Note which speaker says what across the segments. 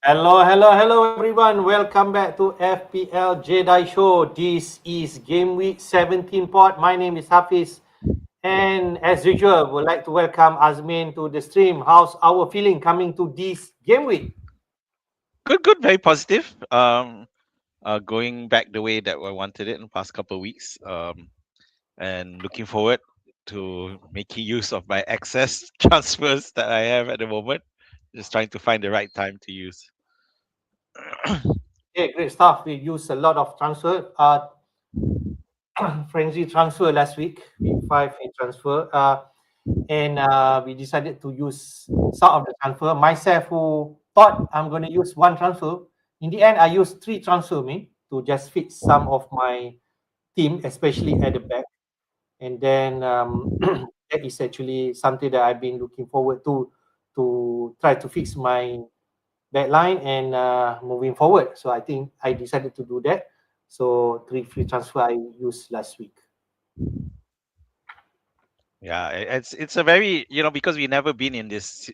Speaker 1: Hello, everyone. Welcome back to FPL Jedi Show. This is Game Week 17 pod. My name is Hafiz. And as usual, would like to welcome Azmin to the stream. How's our feeling coming to this game week?
Speaker 2: Good, very positive. Going back the way that I wanted it in the past couple of weeks. And looking forward to making use of my excess transfers that I have at the moment. Just trying to find the right time to use.
Speaker 1: Yeah, great stuff. We used a lot of transfer. Frenzy transfer last week. Week 5 in transfer. And we decided to use some of the transfer. Myself, who thought I'm going to use one transfer, in the end, I used three transfer me to just fit some of my team, especially at the back. And then that is actually something that I've been looking forward to try to fix my back line and moving forward. So I think I decided to do that. So three free transfer I used last week.
Speaker 2: Yeah, it's a very because we never been in this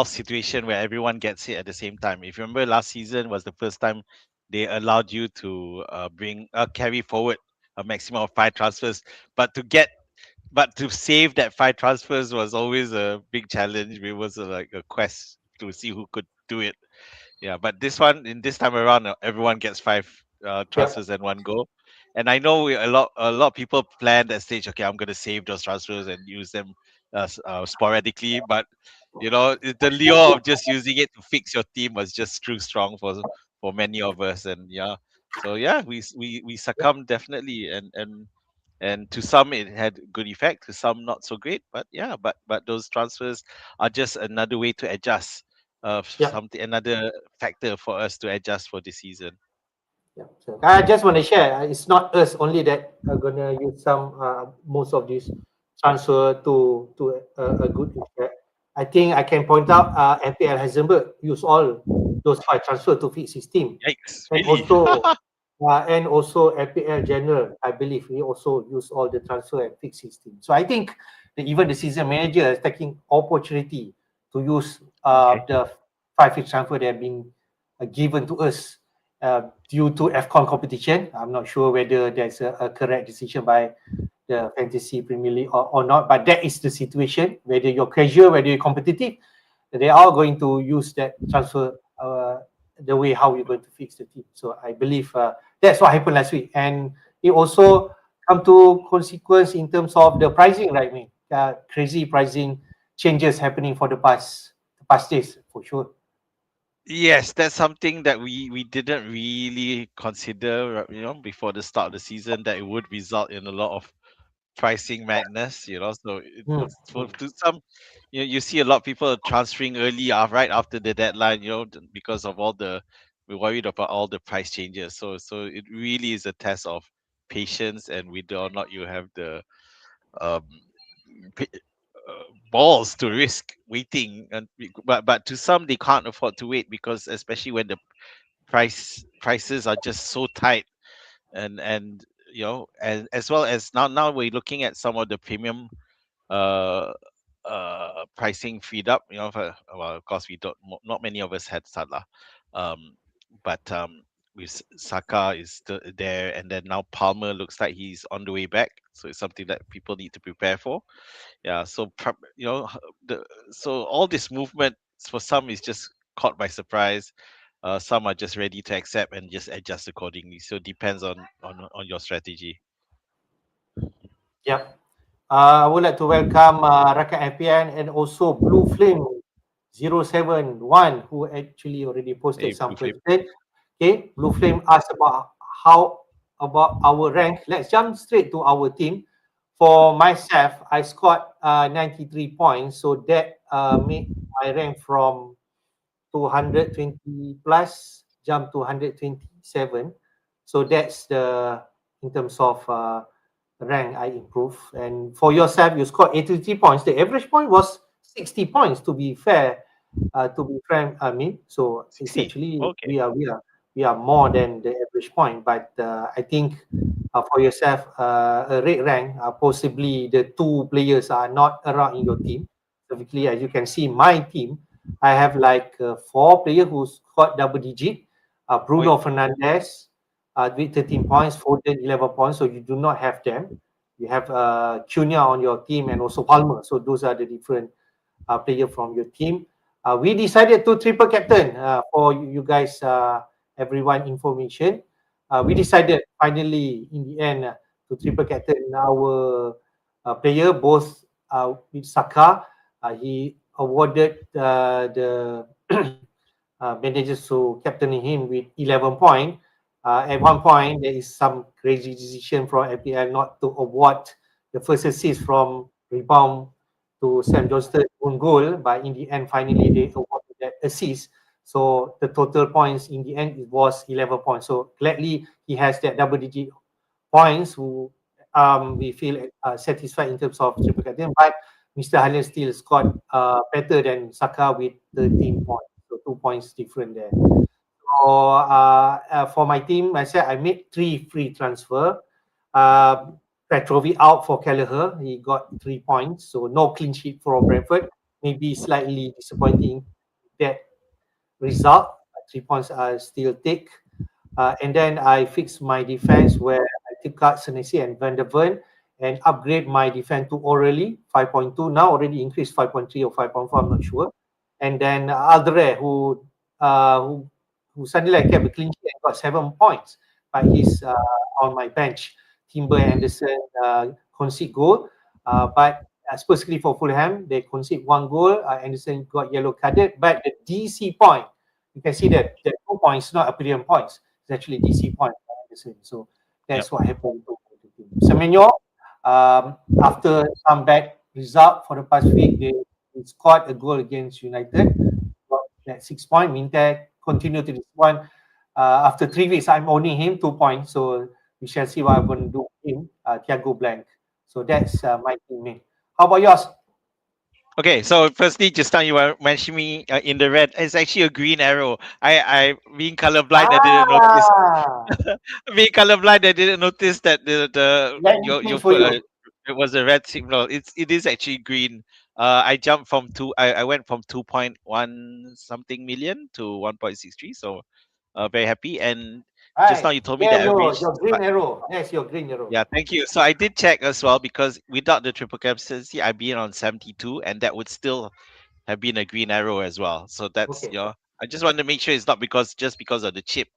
Speaker 2: situation where everyone gets it at the same time. If you remember, last season was the first time they allowed you to bring carry forward a maximum of 5 transfers, but to save that 5 transfers was always a big challenge. It was like a quest to see who could do it. Yeah, but in this time around, everyone gets 5 transfers
Speaker 1: Yep.
Speaker 2: in one go. And I know a lot of people plan that stage. Okay, I'm gonna save those transfers and use them sporadically. But the lure of just using it to fix your team was just too strong for many of us. And yeah, so yeah, we succumbed definitely. And to some it had good effect, to some not so great. But yeah, but those transfers are just another way to adjust,
Speaker 1: Yep.
Speaker 2: something, another factor for us to adjust for this season.
Speaker 1: Yeah. So I just want to share. It's not us only that are gonna use some most of this transfer to a good effect. I think I can point out FPL Heisenberg use all those five transfer to fix his team,
Speaker 2: Yikes,
Speaker 1: and
Speaker 2: really?
Speaker 1: also FPL General. I believe he also use all the transfer and fix his team. So I think that even the season manager is taking opportunity to use
Speaker 2: Okay.
Speaker 1: the five fix transfer that have been given to us due to FCON competition. I'm not sure whether that's a correct decision by the Fantasy Premier League or not, but that is the situation. Whether you're casual, whether you're competitive, they are going to use that transfer the way how you're going to fix the team. So I believe that's what happened last week, and it also come to consequence in terms of the pricing, right? Me, crazy pricing changes happening for the past days for sure.
Speaker 2: Yes, that's something that we didn't really consider, before the start of the season, that it would result in a lot of pricing madness. So
Speaker 1: Mm,
Speaker 2: for
Speaker 1: mm.
Speaker 2: to some, you see a lot of people transferring early, right after the deadline, because of we're worried about all the price changes. So it really is a test of patience and whether or not you have the um pa- balls to risk waiting. But to some, they can't afford to wait, because especially when the prices are just so tight. And and as well as now we're looking at some of the premium uh pricing feed up, well, of course, we don't not many of us had Salah. um but with Saka is still there, and then now Palmer looks like he's on the way back, so it's something that people need to prepare for. Yeah, so so all this movement, for some, is just caught by surprise. Some are just ready to accept and just adjust accordingly, so it depends on your strategy.
Speaker 1: Yep. I would like to welcome Rakan FPN and also Blue Flame 071 who actually already posted
Speaker 2: Hey,
Speaker 1: some
Speaker 2: Blue Flame.
Speaker 1: questions. Okay, Blue Flame asked how about our rank. Let's jump straight to our team. For myself, I scored 93 points, so that made my rank from 220 plus jump to 127. So that's the in terms of rank I improve. And for yourself, you scored 83 points. The average point was 60 points. To be fair, to be frank, I mean, so it's
Speaker 2: 60.
Speaker 1: actually
Speaker 2: Okay.
Speaker 1: we are more than the average point. But I think for yourself, a red rank, possibly the two players are not around in your team. Specifically, as you can see, my team. I have like four players who scored double digit.
Speaker 2: Wait,
Speaker 1: Bruno Fernandes with 13 points, Foden 11 points. So you do not have them. You have Cunha on your team and also Palmer. So those are the different player from your team. We decided to triple captain for you guys, everyone information. We decided finally in the end to triple captain our player, both with Saka. He awarded the managers to captaining him with 11 points. At one point, there is some crazy decision from FPL not to award the first assist from rebound to Sam Johnston own goal, but in the end, finally they awarded that assist. So the total points in the end it was 11 points. So gladly he has that double digit points. Who we feel satisfied in terms of triple captain, but Mr. Haaland still scored better than Saka with 13 points. So 2 points different there. So for my team, I said I made three free transfer. Petrovic out for Kelleher. He got 3 points. So no clean sheet for Brentford. Maybe slightly disappointing that result. 3 points are still take. And then I fixed my defense where I took out Senesi and Van der Ven and upgrade my defense to Orally 5.2. Now already increased 5.3 or 5.4, I'm not sure. And then Aldre, who suddenly I kept a clean sheet and got 7 points, but he's on my bench. Timber and Anderson concede goal, but specifically for Fulham, they concede one goal. Anderson got yellow carded, but the DC point, you can see that the 2 points, not Aprillian points. It's actually DC point by Anderson. So
Speaker 2: yep.
Speaker 1: that's what happened to the team. Semenyo, after some bad result for the past week, they scored a goal against United. Got that 6 point. Minte continued to this one. After 3 weeks, I'm owning him 2 points. So we shall see what I'm going to do with him. Thiago Blank. So that's my teammate. How about yours?
Speaker 2: Okay, so firstly, just now you were mentioning in the red, it's actually a green arrow. I being colorblind, I didn't notice.
Speaker 1: Ah,
Speaker 2: Being colorblind, I didn't notice that the
Speaker 1: let me
Speaker 2: you
Speaker 1: change for
Speaker 2: put
Speaker 1: you.
Speaker 2: it was a red signal. It is actually green. I jumped from I went from 2.1 something million to 1.63. So very happy. And just now
Speaker 1: Right.
Speaker 2: you told me
Speaker 1: There
Speaker 2: that I
Speaker 1: you
Speaker 2: reached.
Speaker 1: your green arrow. That's your green arrow.
Speaker 2: Yeah, thank you. So I did check as well because without the triple captaincy, I'd be on 72, and that would still have been a green arrow as well. So that's
Speaker 1: Okay.
Speaker 2: I just want to make sure it's not because of the chip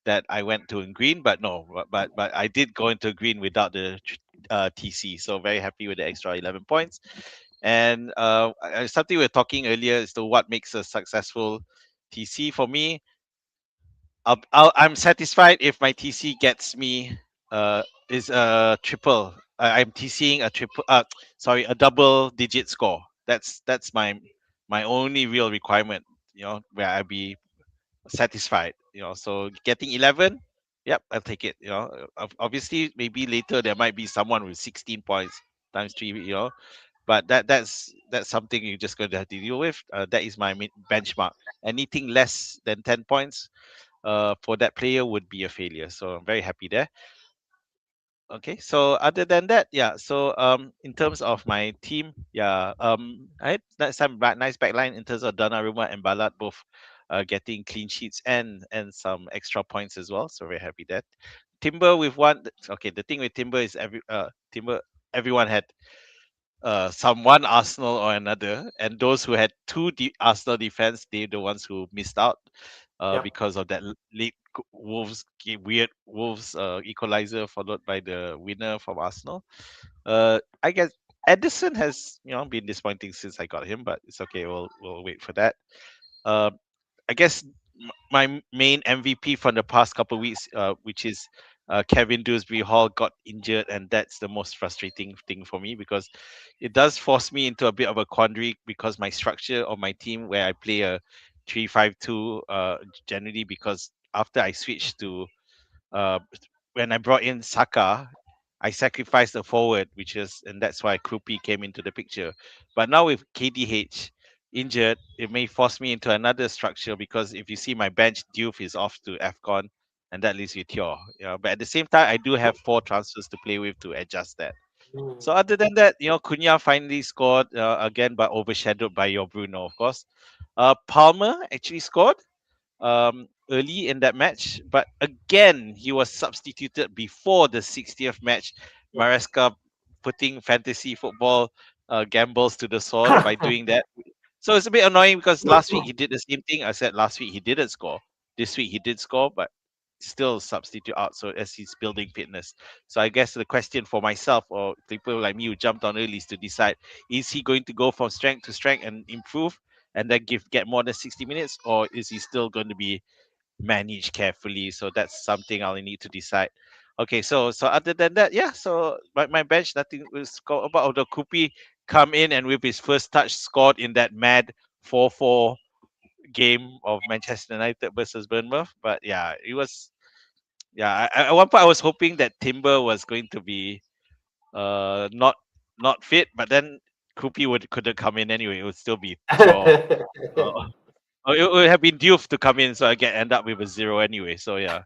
Speaker 2: that I went to in green, but no, but I did go into green without the TC. So very happy with the extra 11 points. And something we were talking earlier is to what makes a successful TC for me. I'm satisfied if my TC gets me is a triple. I'm TCing a triple. Sorry, a double digit score. That's my only real requirement. Where I be satisfied. So getting 11, yep, I'll take it. Obviously, maybe later there might be someone with 16 points times three. But that's something you're just going to have to deal with. That is my benchmark. Anything less than 10 points for that player would be a failure. So I'm very happy there. Okay, so other than that, yeah. So in terms of my team, yeah, I had some nice backline in terms of Donnarumma and Ballard both getting clean sheets and some extra points as well. So very happy that Timber with one. Okay, the thing with Timber is Timber everyone had someone Arsenal or another, and those who had two Arsenal defense, they're the ones who missed out
Speaker 1: Yep.
Speaker 2: because of that late weird Wolves equalizer followed by the winner from Arsenal. I guess Edison has been disappointing since I got him, but it's okay. We'll wait for that. Uh, I guess my main MVP from the past couple of weeks, which is Kevin Dewsbury Hall, got injured, and that's the most frustrating thing for me because it does force me into a bit of a quandary because my structure of my team, where I play a 3-5-2, generally because after I switched to uh, when I brought in Saka, I sacrificed a forward, and that's why Krupi came into the picture. But now with KDH injured, it may force me into another structure because if you see my bench, Diouf is off to AFCON, and that leaves with Tio. But at the same time, I do have four transfers to play with to adjust that.
Speaker 1: Mm.
Speaker 2: So other than that, Cunha finally scored again, but overshadowed by your Bruno, of course. Palmer actually scored early in that match, but again he was substituted before the 60th match. Maresca putting fantasy football gambles to the sword by doing that. So it's a bit annoying because last week he did the same thing. I said last week he didn't score. This week he did score, but still substitute out. So as he's building fitness. So I guess the question for myself or people like me who jumped on early is to decide: is he going to go from strength to strength and improve, and then get more than 60 minutes, or is he still going to be managed carefully? So that's something I'll need to decide. Okay, so other than that, yeah. So my bench, nothing was score about. Although Kupi come in and with his first touch scored in that mad 4-4 game of Manchester United versus Bournemouth. But yeah, it was, yeah. At one point I was hoping that Timber was going to be not fit, but then Kupi couldn't come in anyway. It would still be draw. Uh, it would have been Diouf to come in, so I get end up with a 0 anyway. So yeah.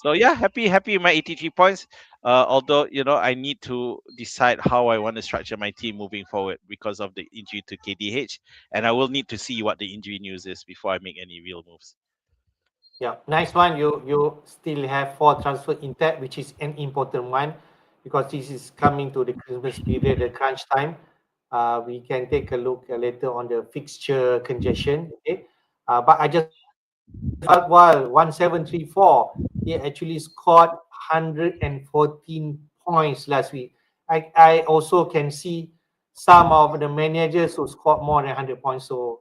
Speaker 2: So yeah, happy with my 83 points. Although I need to decide how I want to structure my team moving forward because of the injury to KDH, and I will need to see what the injury news is before I make any real moves.
Speaker 1: Yeah, nice one. You still have 4 transfer intact, which is an important one because this is coming to the Christmas period, the crunch time. We can take a look later on the fixture congestion. Okay, but I just want to say while 1734, he actually scored 114 points last week. I also can see some of the managers who scored more than 100 points. So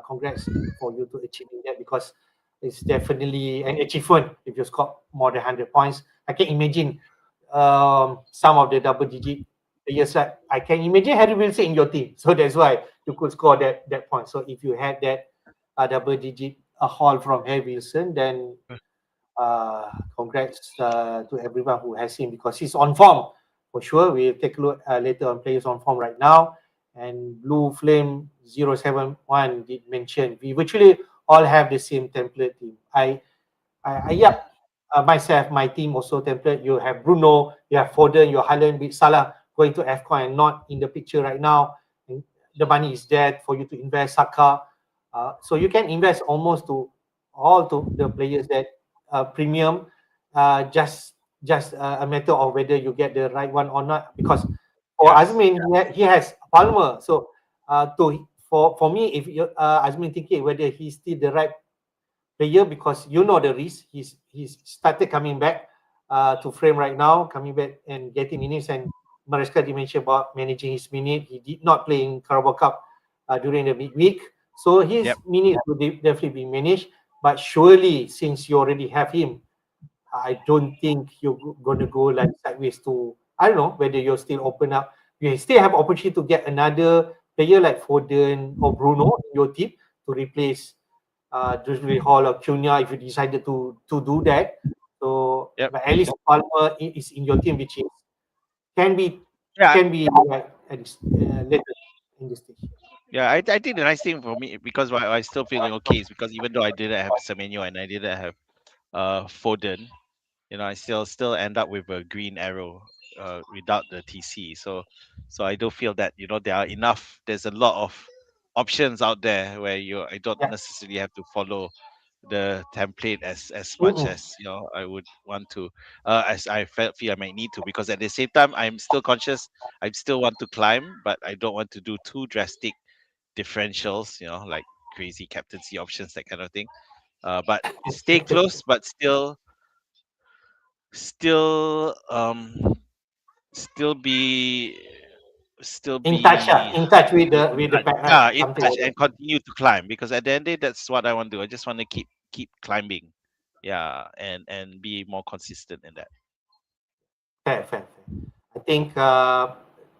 Speaker 1: congrats for you to achieving that because it's definitely an achievement if you score more than 100 points. I can imagine some of the double digit players. Like I can imagine Harry Wilson in your team. So that's why you could score that point. So if you had that double digit haul from Harry Wilson, then congrats to everyone who has him because he's on form for sure. We'll take a look later on players on form right now. And Blue Flame 071 did mention we virtually all have the same template team. Yeah, myself, my team also template. You have Bruno, you have Foden, you have Haaland with Salah going to AFCON and not in the picture right now. And the money is there for you to invest Saka. So you can invest almost to all to the players that premium. Just a matter of whether you get the right one or not. Because for
Speaker 2: Yes.
Speaker 1: Azmin, he has Palmer. So for me, if Azmin thinking whether he's still the right player because you know the risk. He's started coming back to frame right now, coming back and getting minutes. And Maresca did mention about managing his minute. He did not play in Carabao Cup during the midweek, so his
Speaker 2: Yep.
Speaker 1: minutes will definitely be managed. But surely, since you already have him, I don't think you're going to go like sideways to, I don't know, whether you're still open up. You still have opportunity to get another player like Foden or Bruno in your team to replace Dewsbury Hall or Cunha if you decided to do that. So,
Speaker 2: Yep.
Speaker 1: but at least Palmer is in your team, which is can be
Speaker 2: Yeah.
Speaker 1: right at this, later in this stage.
Speaker 2: Yeah. I think the nice thing for me, because why I still feeling okay, is because even though I didn't have Semenyo and I didn't have Foden, I still end up with a green arrow without the TC. So I do feel that there are enough. There's a lot of options out there where I don't
Speaker 1: Yeah.
Speaker 2: necessarily have to follow the template as much
Speaker 1: Mm-mm.
Speaker 2: as I would want to, as I feel I might need to, because at the same time I'm still conscious. I still want to climb, but I don't want to do too drastic differentials, like crazy captaincy options, that kind of thing. But stay close, but still still be still be
Speaker 1: In touch
Speaker 2: in
Speaker 1: with the
Speaker 2: touch.
Speaker 1: pack, right?
Speaker 2: Yeah, in
Speaker 1: Something
Speaker 2: touch
Speaker 1: like that.
Speaker 2: and continue to climb, because at the end of the day, that's what I want to do. I just want to keep climbing. Yeah, and be more consistent in that.
Speaker 1: Fair. I think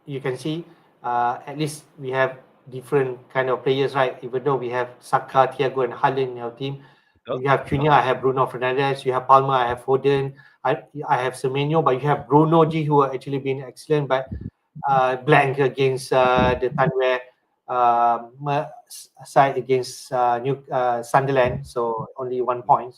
Speaker 1: you can see at least we have different kind of players, right? Even though we have Saka, Thiago, and Haaland in our team,
Speaker 2: Oh,
Speaker 1: you have Cunha, I have Bruno Fernandes, you have Palmer, I have Foden, I have Semenyo, but you have Bruno G who are actually been excellent, but blank against the time where side against New Sunderland, so only 1 point.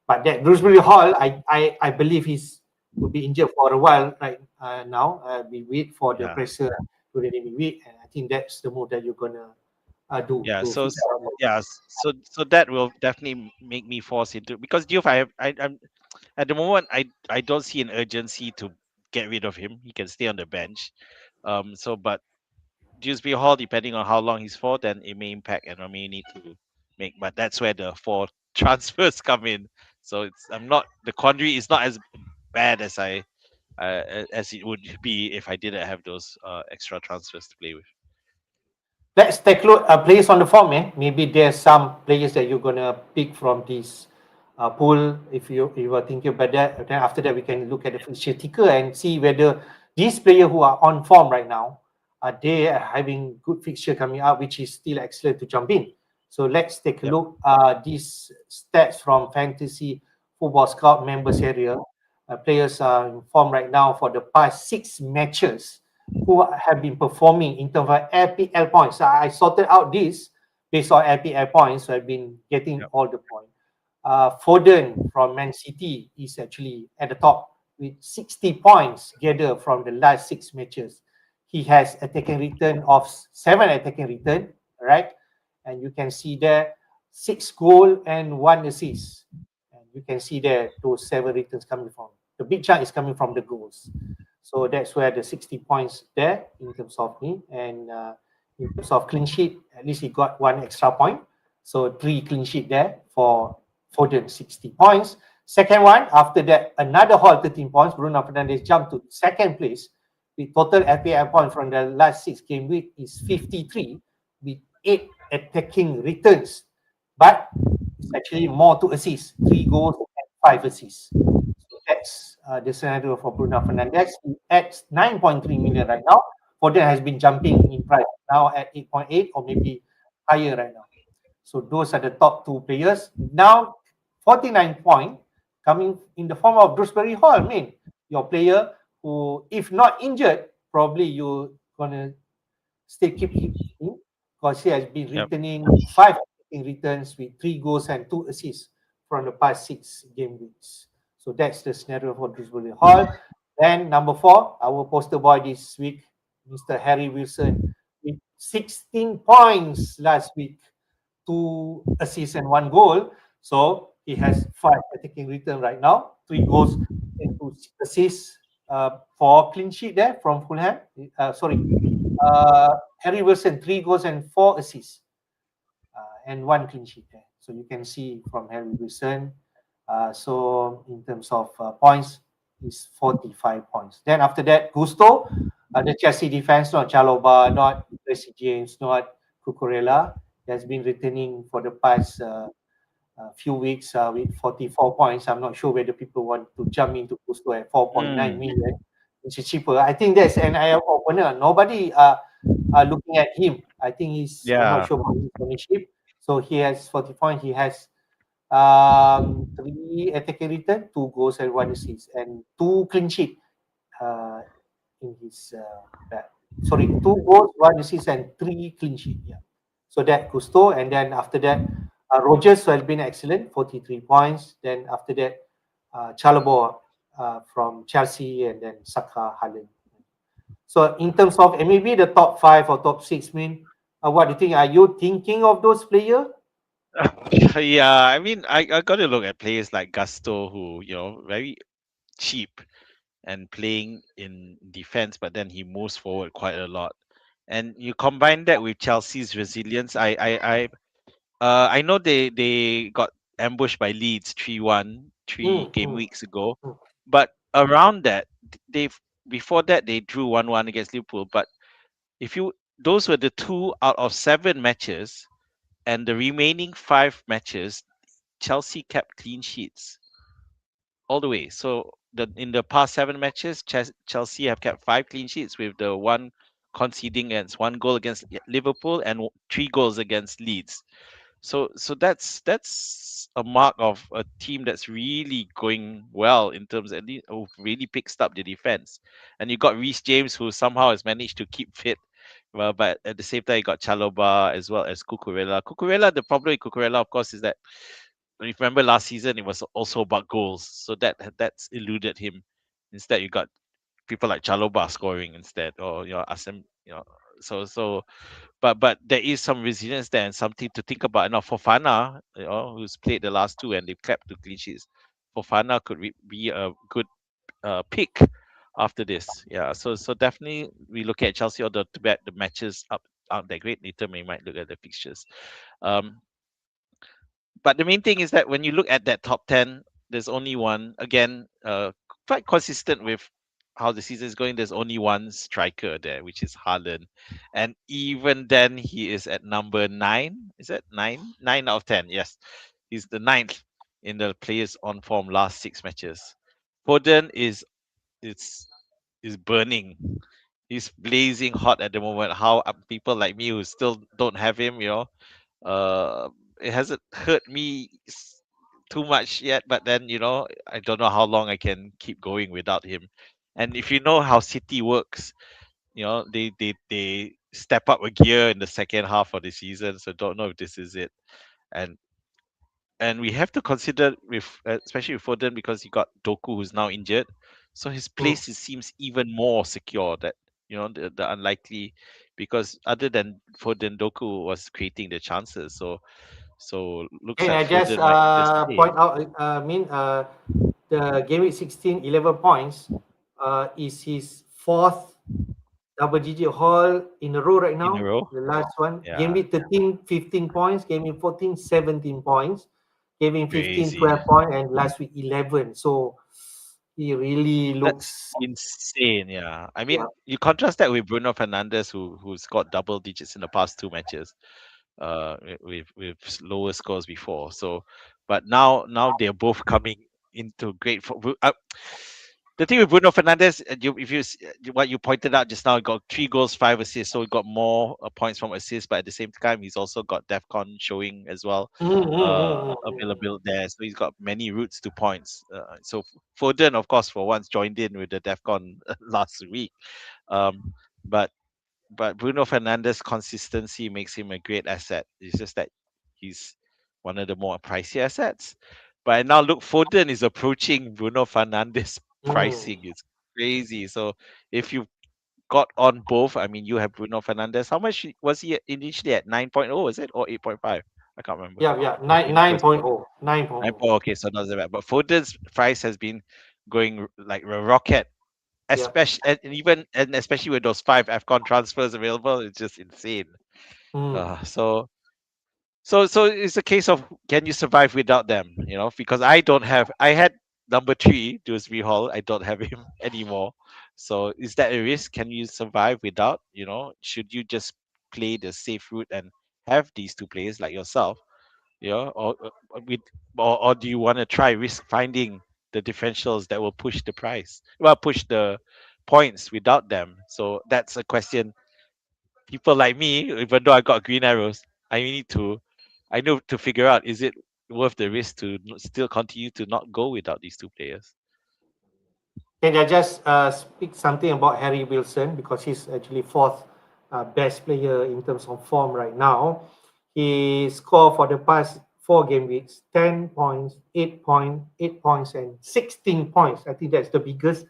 Speaker 1: But that Dewsbury Hall, I believe he's will be injured for a while right now. We wait for the
Speaker 2: yeah.
Speaker 1: pressure to really be weak, and I think that's the move that you're gonna do
Speaker 2: Yeah,
Speaker 1: to
Speaker 2: so
Speaker 1: fix our.
Speaker 2: so that will definitely make me force into, because Diouf, I'm at the moment, I don't see an urgency to get rid of him. He can stay on the bench. So but Dewsbury Hall, depending on how long he's for, then it may impact, and I may need to make. But that's where the four transfers come in. So it's I'm not the quandary is not as bad as as it would be if I didn't have those extra transfers to play with.
Speaker 1: Let's take a look players on the form, man. Maybe there's some players that you're gonna pick from this pool. If you are thinking about that, then after that we can look at the fixture ticker and see whether these players who are on form right now are they having good fixture coming up, which is still excellent to jump in. So let's take a
Speaker 2: Yep.
Speaker 1: look. These stats from Fantasy Football Scout members area. Players are in form right now for the past 6 matches who have been performing in terms of FPL points. So I sorted out this based on FPL points, so I've been getting
Speaker 2: Yep.
Speaker 1: all the points. Foden from Man City is actually at the top with 60 points gathered from the last 6 matches. He has attacking return of 7 attacking return, right? And you can see there 6 goal and 1 assist. And you can see there those 7 returns coming from. The big chunk is coming from the goals. So that's where the 60 points there in terms of me. And in terms of clean sheet, at least he got 1 extra point. So 3 clean sheet there for Foden, 60 points. Second one, after that, another Hall, 13 points. Bruno Fernandes jumped to second place. The total FPL point from the last 6 game week is 53 with 8 attacking returns. But it's actually more to assists, 3 goals and 5 assists. So that's the scenario for Bruno Fernandes. He adds 9.3 million right now. Foden has been jumping in price now at 8.8 or maybe higher right now. So those are the top 2 players. Now 49 point coming in the form of Dewsbury Hall. I mean, your player who, if not injured, probably you're gonna still keep him in because he has been
Speaker 2: Yep.
Speaker 1: returning 5 returns with 3 goals and 2 assists from the past 6 game weeks. So that's the scenario for Dewsbury Hall. Then number 4, our poster boy this week, Mr. Harry Wilson, with 16 points last week, 2 assists and 1 goal. So he has 5 attacking return right now, 3 goals and 2 assists. For clean sheet there from Fulham. Sorry, Harry Wilson, 3 goals and 4 assists, and 1 clean sheet there. So you can see from Harry Wilson. So in terms of points, is 45 points. Then after that, Gusto, the Chelsea defense, not Chaloba, not Jesse James, not Cucurella, has been returning for the past few weeks with 44 points. I'm not sure whether people want to jump into Gusto at 4.9
Speaker 2: Mm,
Speaker 1: million, which is cheaper. I think that's an IF opener. Nobody looking at him. I think I'm not
Speaker 2: yeah.
Speaker 1: sure about his ownership. So he has 40 points. He has 3 attacking return, 2 goals and 1 assist, and 2 clean sheet uh, in his back. Sorry, 2 goals, 1 assist, and 3 clean sheet. Yeah. So that Gusto, and then after that, Rogers has been excellent, 43 points. Then after that, Chalobah from Chelsea, and then Saka, Haaland. So in terms of maybe the top 5 or top 6, mean, what do you think? Are you thinking of those players?
Speaker 2: Yeah, I mean, I got to look at players like Gusto, who, very cheap and playing in defense, but then he moves forward quite a lot. And you combine that with Chelsea's resilience. I know they got ambushed by Leeds 3-1 three
Speaker 1: Mm,
Speaker 2: game
Speaker 1: mm,
Speaker 2: weeks ago,
Speaker 1: mm.
Speaker 2: but around that, they've before that they drew 1-1 against Liverpool. But if you those were the 2 out of 7 matches, and the remaining 5 matches, Chelsea kept clean sheets all the way. So in the past 7 matches, Chelsea have kept 5 clean sheets, with the one conceding against 1 goal against Liverpool and 3 goals against Leeds. So that's a mark of a team that's really going well, in terms at least, who really picks up the defense. And you got Reece James, who somehow has managed to keep fit. Well, but at the same time, you got Chaloba as well as Cucurella. The problem with Cucurella, of course, is that, if you remember last season, it was also about goals, so that's eluded him. Instead, you got people like Chaloba scoring instead, or Asem, So but there is some resilience there and something to think about. Now Fofana, who's played the last two and they've kept two clean sheets, Fofana could be a good pick after this. Yeah, so definitely we look at Chelsea, or the bet the matches up aren't that great. Later we might look at the fixtures. Um, but the main thing is that when you look at that top 10, there's only one, again, quite consistent with how the season is going. There's only one striker there, which is Haaland, and even then he is at number 9. Is that 9 out of 10? Yes, he's the ninth in the players on form last 6 matches. Foden is burning. He's blazing hot at the moment. How people like me who still don't have him, uh, it hasn't hurt me too much yet. But then, I don't know how long I can keep going without him. And if you know how City works, they step up a gear in the second half of the season. So don't know if this is it. And and we have to consider with especially with Foden, because you got Doku who's now injured, so his
Speaker 1: Mm.
Speaker 2: place seems even more secure. That the unlikely, because other than Foden, Doku was creating the chances. So looks
Speaker 1: And
Speaker 2: like
Speaker 1: I just
Speaker 2: Foden might just play.
Speaker 1: point out, the game week 16, 11 points is his fourth double digit haul in a row right
Speaker 2: In a
Speaker 1: now.
Speaker 2: row.
Speaker 1: The last one, game
Speaker 2: Yeah,
Speaker 1: week 13, 15 points, game week 14, 17 points, game week 15,
Speaker 2: crazy.
Speaker 1: 12 points, and last week 11. So he really
Speaker 2: That's
Speaker 1: looks,
Speaker 2: insane. Yeah, I
Speaker 1: yeah.
Speaker 2: mean, you contrast that with Bruno Fernandes, who's got double digits in the past 2 matches, with lower scores before. So, but now they're both coming into great. The thing with Bruno Fernandes, if what you pointed out just now, he got 3 goals, 5 assists, so he got more points from assists. But at the same time, he's also got DefCon showing as well,
Speaker 1: Mm, mm, mm, mm, mm.
Speaker 2: available there. So he's got many routes to points. So Foden, of course, for once joined in with the DefCon last week. Um, but Bruno Fernandes' consistency makes him a great asset. It's just that he's one of the more pricey assets. But now look, Foden is approaching Bruno Fernandes
Speaker 1: Mm.
Speaker 2: pricing. It's crazy. So if you got on both, I mean, you have Bruno Fernandes. How much was he initially at? 9.0, is it? Or 8.5? I can't remember.
Speaker 1: Yeah, yeah,
Speaker 2: In the
Speaker 1: nine
Speaker 2: first
Speaker 1: point
Speaker 2: game.
Speaker 1: oh,
Speaker 2: 9.
Speaker 1: 9.0.
Speaker 2: Okay, so not that bad. But Foden's price has been going like a rocket,
Speaker 1: Yeah.
Speaker 2: especially and especially with those 5 AFCON transfers available. It's just insane.
Speaker 1: Mm.
Speaker 2: So it's a case of, can you survive without them? Because I had number 3, Dewsbury Hall. I don't have him anymore. So is that a risk? Can you survive without? Should you just play the safe route and have these two players like yourself? With or do you want to try risk finding the differentials that will push the price? Well, push the points without them. So that's a question people like me, even though I got green arrows, I need to, I know to figure out, is it worth the risk to still continue to not go without these two players?
Speaker 1: Can I just speak something about Harry Wilson, because he's actually fourth best player in terms of form right now. He scored for the past 4 game weeks 10 points, 8 points, 8 points, and 16 points. I think that's the biggest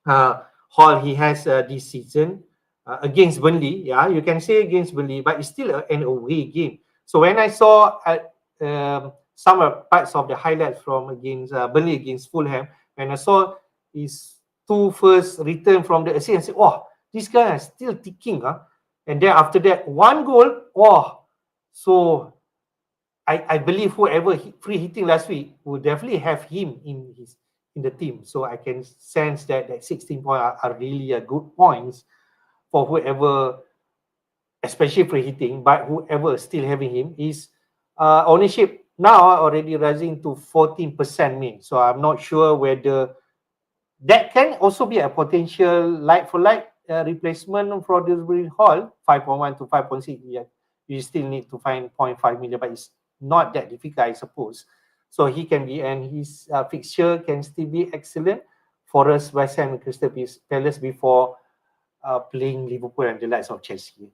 Speaker 1: haul he has this season against Burnley. Yeah, you can say against Burnley, but it's still an away game. So when I saw some parts of the highlights from against Burnley against Fulham, when I saw his two first return from the assist, I said, "Oh, this guy is still ticking." And then after that, one goal. Oh, so I believe whoever free hitting last week will definitely have him in the team. So I can sense that 16 points are really a good points for whoever, especially free hitting, but whoever is still having him is ownership now already rising to 14% mean. So I'm not sure whether that can also be a potential like for like replacement for Dewsbury Hall 5.1 to 5.6. Yeah, you still need to find 0.5 million, but it's not that difficult, I suppose. So he can be, and his fixture can still be excellent for us, West Ham and Crystal Palace before playing Liverpool and the likes of Chelsea. You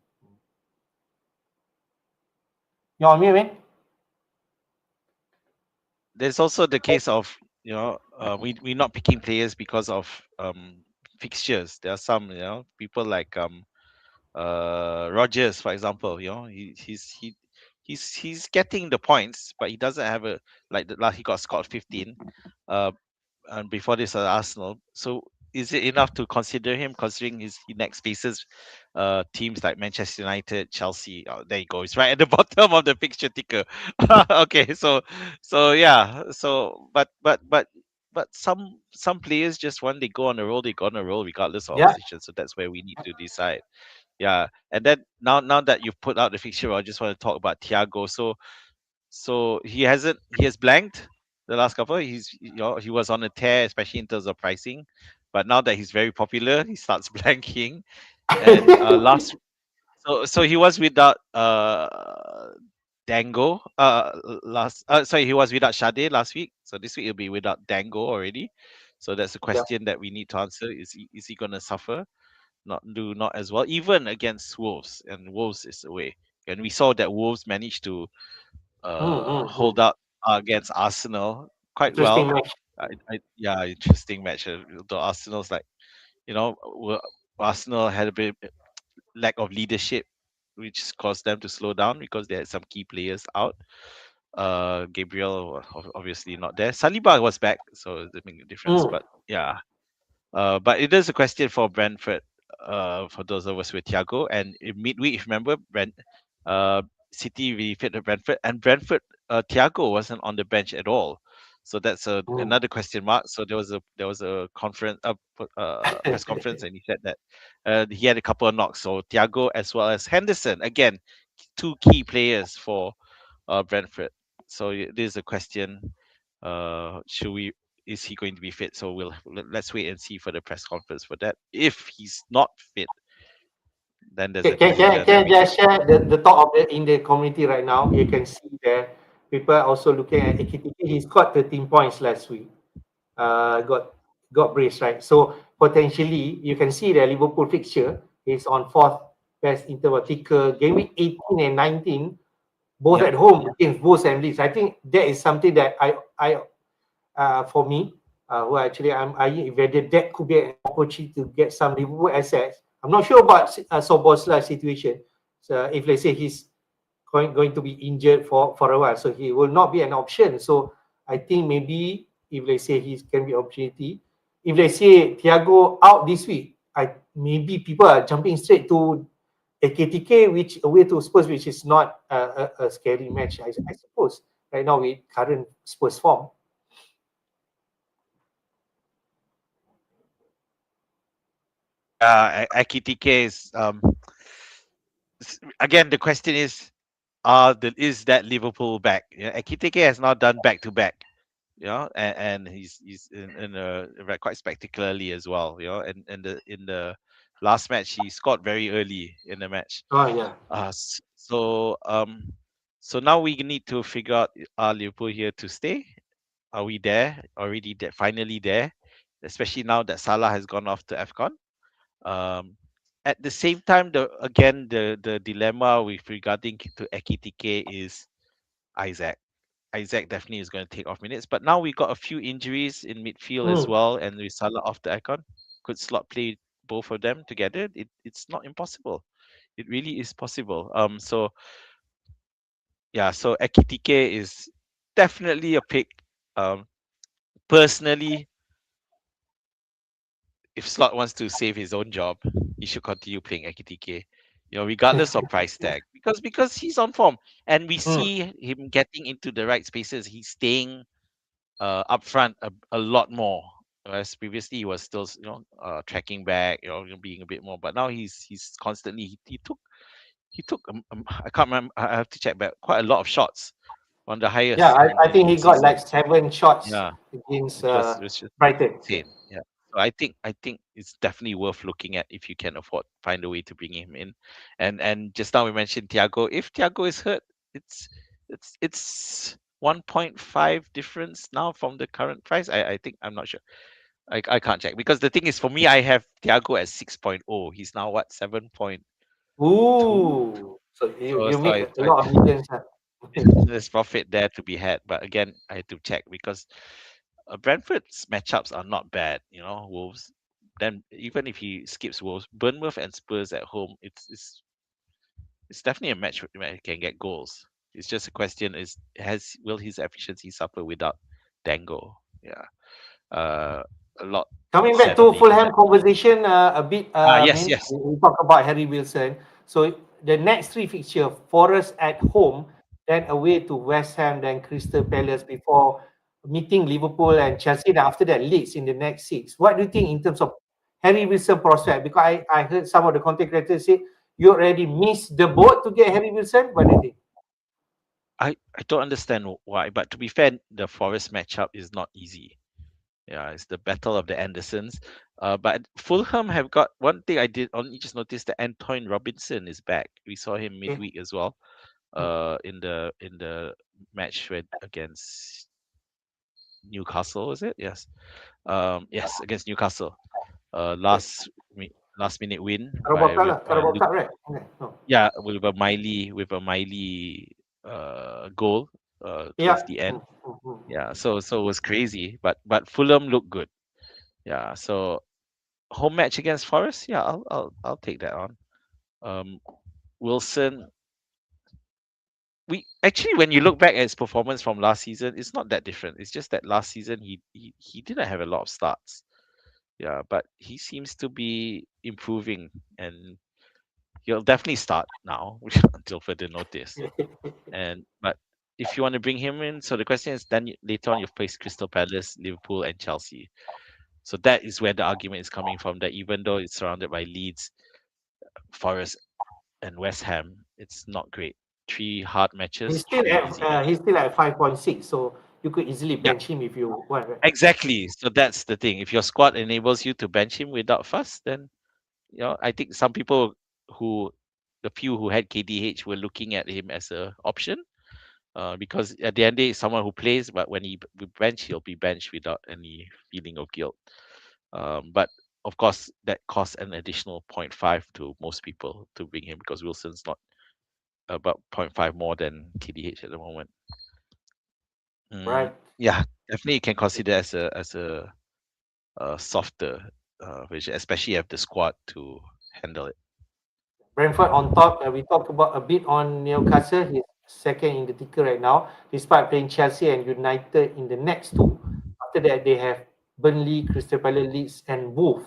Speaker 1: know what I mean, man?
Speaker 2: There's also the case of, we're not picking players because of fixtures. There are some, people like Rogers, for example. He's getting the points, but he doesn't have a like the last he got scored 15. Uh, and before this Arsenal. So is it enough to consider him, considering he next faces teams like Manchester United, Chelsea? Oh, there you go. It's right at the bottom of the fixture ticker. Okay, so yeah, so but some players just when they go on a roll, they go on a roll regardless of
Speaker 1: Yeah.
Speaker 2: opposition. So that's where we need to decide. Yeah, and then now that you've put out the fixture, I just want to talk about Thiago. So he has blanked the last couple. He was on a tear, especially in terms of pricing. But now that he's very popular, he starts blanking. And last so he was without Dango last sorry, he was without Shade last week. So this week he'll be without Dango already. So that's a
Speaker 1: Yeah.
Speaker 2: question that we need to answer. Is he gonna suffer? Not as well, even against Wolves, and Wolves is away. And we saw that Wolves managed to
Speaker 1: Mm.
Speaker 2: hold up against Arsenal quite
Speaker 1: Interesting
Speaker 2: well.
Speaker 1: match.
Speaker 2: Yeah, interesting match. The Arsenal's like, Arsenal had a bit lack of leadership, which caused them to slow down because they had some key players out. Gabriel obviously not there. Saliba was back, so it made a difference.
Speaker 1: Mm.
Speaker 2: But yeah, but it is a question for Brentford, for those of us with Thiago. And in midweek, if you remember, uh, City defeated Brentford, and Brentford, Thiago wasn't on the bench at all. So that's
Speaker 1: Mm.
Speaker 2: another question mark. So there was a conference, press conference, and he said that he had a couple of knocks. So Thiago as well as Henderson, again, two key players for Brentford. So this is a question. Should we is he going to be fit? So let's wait and see for the press conference for that. If he's not fit, then there's
Speaker 1: Okay,
Speaker 2: a question.
Speaker 1: can
Speaker 2: Then
Speaker 1: I
Speaker 2: we can.
Speaker 1: just share the talk of the in the community right now? You can see that people are also looking at AKTK. He scored 13 points last week. Got brace right. So potentially you can see the Liverpool fixture is on fourth best interval ticker. Game week 18 and 19, both
Speaker 2: Yep.
Speaker 1: at home against Wolves and Leeds. I think that is something that I for me, who actually I'm eyeing whether that could be an opportunity to get some Liverpool assets. I'm not sure about Soboslai's situation. So if let's say he's going to be injured for a while, so he will not be an option. So I think maybe if let's say he can be opportunity, if let's say Thiago out this week, maybe people are jumping straight to a KTK, which away to Spurs, which is not a scary match, I suppose. Right now with current Spurs form.
Speaker 2: Yeah, Akitike is again the question is, is that Liverpool back? Yeah, Akitike has now done back to back. And he's in a quite spectacularly as well. And in the last match he scored very early in the match.
Speaker 1: Oh yeah.
Speaker 2: Uh, s- so um, so now we need to figure out, are Liverpool here to stay? Are we there already? There, finally there, especially now that Salah has gone off to AFCON. Um, at the same time, the dilemma with regarding to Ekitike is Isaac. Isaac definitely is going to take off minutes, but now we got a few injuries in midfield as
Speaker 1: Mm.
Speaker 2: well, and with Salah off the icon, could slot play both of them together? It's not impossible. It really is possible. So yeah, so Ekitike is definitely a pick. Um, Personally, if Slot wants to save his own job, he should continue playing Ekitike, regardless of price tag, because he's on form, and we
Speaker 1: Mm.
Speaker 2: see him getting into the right spaces. He's staying up front a lot more. Whereas previously he was still, tracking back, being a bit more. But now he's constantly he took I can't remember. I have to check back. Quite a lot of shots on the
Speaker 1: Yeah,
Speaker 2: highest
Speaker 1: I think
Speaker 2: in the
Speaker 1: he got
Speaker 2: season.
Speaker 1: like 7 shots
Speaker 2: Yeah,
Speaker 1: against
Speaker 2: which was
Speaker 1: Brighton.
Speaker 2: insane. Yeah. So I think it's definitely worth looking at if you can find a way to bring him in. And just now we mentioned Thiago. If Thiago is hurt, it's it's 1.5 difference now from the current price. I think I'm not sure. I can't check because the thing is, for me, I have Thiago at 6.0. He's now what, 7.2.
Speaker 1: Ooh, so you
Speaker 2: So
Speaker 1: make
Speaker 2: I,
Speaker 1: a
Speaker 2: I
Speaker 1: lot of millions. Huh?
Speaker 2: there's profit there to be had. But again, I had to check because Brentford's matchups are not bad. Wolves, then even if he skips Wolves, Bournemouth and Spurs at home, it's definitely a match where he can get goals. It's just a question: is has will his efficiency suffer without Dango? Yeah, uh, a lot
Speaker 1: Coming back
Speaker 2: said
Speaker 1: to
Speaker 2: on the
Speaker 1: Fulham
Speaker 2: internet.
Speaker 1: conversation a bit, I
Speaker 2: Yes,
Speaker 1: mean,
Speaker 2: yes.
Speaker 1: we talk about Harry Wilson. So the next three fixture, Forest at home, then away to West Ham, then Crystal Palace before meeting Liverpool and Chelsea. Then after that, Leeds in the next six. What do you think in terms of Harry Wilson prospect? Because I heard some of the content creators say you already missed the boat to get Harry Wilson. What do you think?
Speaker 2: I don't understand why, but to be fair, the Forest matchup is not easy. Yeah, it's the battle of the Andersons. But Fulham have got one thing I did only just noticed that Antoine Robinson is back. We saw him
Speaker 1: Okay.
Speaker 2: midweek as well.
Speaker 1: Mm.
Speaker 2: In the match with against Newcastle, was it? Yes. Yes, against Newcastle.
Speaker 1: Yes.
Speaker 2: Last minute win
Speaker 1: Carabao
Speaker 2: by
Speaker 1: Cup
Speaker 2: with
Speaker 1: lah. Carabao
Speaker 2: Luke.
Speaker 1: Cup, right? Okay. No.
Speaker 2: Yeah, with a Miley goal
Speaker 1: Yeah.
Speaker 2: towards the end.
Speaker 1: Mm, mm, mm,
Speaker 2: Yeah,
Speaker 1: mm.
Speaker 2: so it was crazy, but Fulham looked good. Yeah, so home match against Forest. Yeah, I'll take that on. Um, Wilson. We actually, when you look back at his performance from last season, it's not that different. It's just that last season he didn't have a lot of starts. Yeah, but he seems to be improving, and he'll definitely start now until further notice. And but if you want to bring him in, so the question is then later on you face Crystal Palace, Liverpool, and Chelsea. So that is where the argument is coming from. That even though it's surrounded by Leeds, Forest, and West Ham, it's not great. Three hard matches, three easy
Speaker 1: He's
Speaker 2: matches.
Speaker 1: still at 5.6, so you could easily
Speaker 2: Yeah,
Speaker 1: bench him if you want, right?
Speaker 2: exactly. So that's the thing. If your squad enables you to bench him without fuss, then I think some people who the few who had KDH were looking at him as a option. Because at the end of the day, it's someone who plays, but when he bench, he'll be benched without any feeling of guilt. But of course, that costs an additional point 0.5 to most people to bring him because Wilson's not about zero point 0.5 more than KDH at the moment.
Speaker 1: Right.
Speaker 2: Yeah, definitely you can consider as a softer version, especially if the squad to handle it.
Speaker 1: Brentford on top. We talked about a bit on Newcastle. He's second in the ticker right now, despite playing Chelsea and United in the next two. After that, they have Burnley, Crystal Palace, Leeds, and Wolf,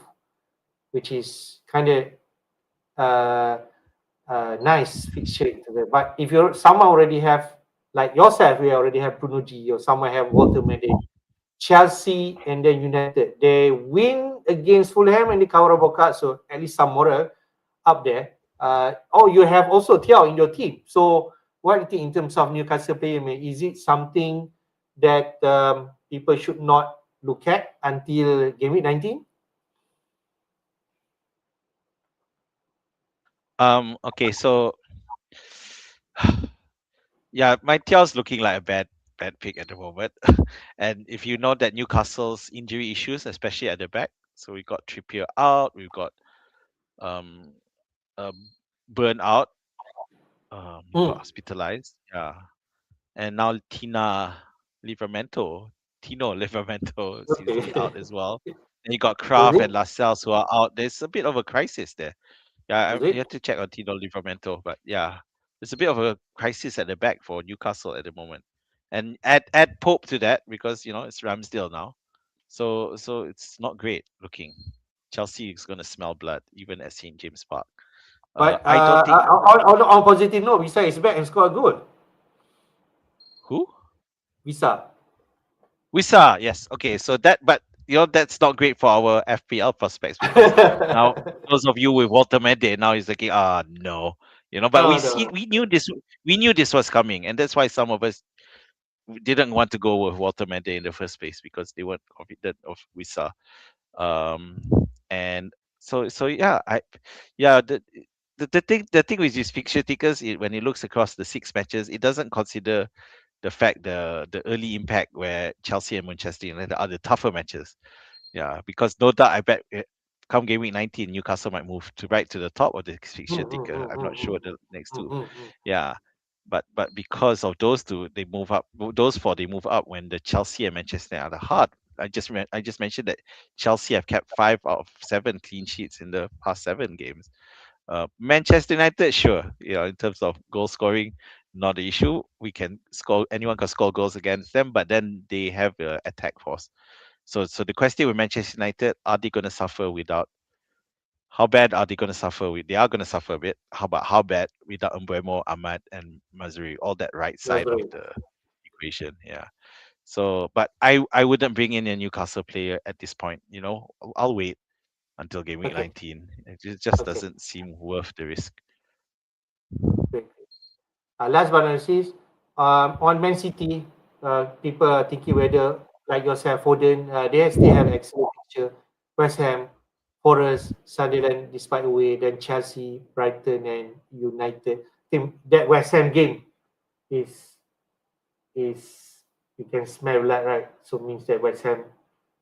Speaker 1: which is kind of uh, nice fixture into that. But if you're someone already have like yourself, we already have Bruno G, or someone have Walter Mede, Chelsea, and then United. They win against Fulham and the Carabao Cup, so at least some moral up there. Oh, you have also Thiaw in your team. So what do you think in terms of Newcastle player? Is it something that people should not look at until game week 19?
Speaker 2: Okay, so yeah, my Tiao's looking like a bad pick at the moment. And if you know that Newcastle's injury issues, especially at the back, so we got Trippier out, we've got um um Burn out, he got
Speaker 1: Mm.
Speaker 2: hospitalized, yeah, and now Tino Livramento seems to be out
Speaker 1: Okay.
Speaker 2: as well. And you got
Speaker 1: Was
Speaker 2: Kraft
Speaker 1: it?
Speaker 2: and Lascelles who are out. There's a bit of a crisis there. Yeah,
Speaker 1: Was
Speaker 2: you
Speaker 1: it?
Speaker 2: have to check on Tino Livramento, but yeah, there's a bit of a crisis at the back for Newcastle at the moment. And add Pope to that because it's Ramsdale now, so it's not great looking. Chelsea is going to smell blood even at St James Park.
Speaker 1: But
Speaker 2: I don't think
Speaker 1: on positive note, Visa is back and scored a goal.
Speaker 2: who
Speaker 1: Visa.
Speaker 2: Wisa. Yes, okay. So but that's not great for our FPL prospects because now those of you with Walter Mede now is like no, But
Speaker 1: No, no.
Speaker 2: we knew this was coming, and that's why some of us didn't want to go with Walter Mende in the first place because they weren't confident of Wisa. Um, and so yeah, yeah the thing with these fixture tickers, when it looks across the six matches, it doesn't consider the fact the early impact where Chelsea and Manchester United are the tougher matches. Yeah, because no doubt I bet come game week 19, Newcastle might move to right to the top of the
Speaker 1: Mm,
Speaker 2: fixture
Speaker 1: mm,
Speaker 2: ticker.
Speaker 1: mm,
Speaker 2: I'm
Speaker 1: mm,
Speaker 2: not
Speaker 1: mm,
Speaker 2: sure the next
Speaker 1: mm,
Speaker 2: two.
Speaker 1: mm, mm.
Speaker 2: Yeah, but because of those two, they move up. Those four, they move up when the Chelsea and Manchester are the hard I just mentioned that Chelsea have kept 5 out of 7 clean sheets in the past 7 games. Manchester United, sure, in terms of goal scoring, not the issue. We can score, anyone can score goals against them, but then they have the attack force. So the question with Manchester United, are they going to suffer without? How bad are they going to suffer with? They are going to suffer a bit. How bad without Mbeumo, Ahmad, and Mazuri, all that right side of
Speaker 1: Mazrui.
Speaker 2: the equation? Yeah. So, but I wouldn't bring in a Newcastle player at this point. I'll wait until game week
Speaker 1: Okay.
Speaker 2: 19. It just
Speaker 1: Okay.
Speaker 2: doesn't seem worth the risk.
Speaker 1: Great. Last but not least, on Man City, people are thinking whether, like yourself, Foden, they still have excellent picture. West Ham, Forest, Sunderland, despite away, then Chelsea, Brighton, and United. I think that West Ham game is is you can smell blood, right? So means that West Ham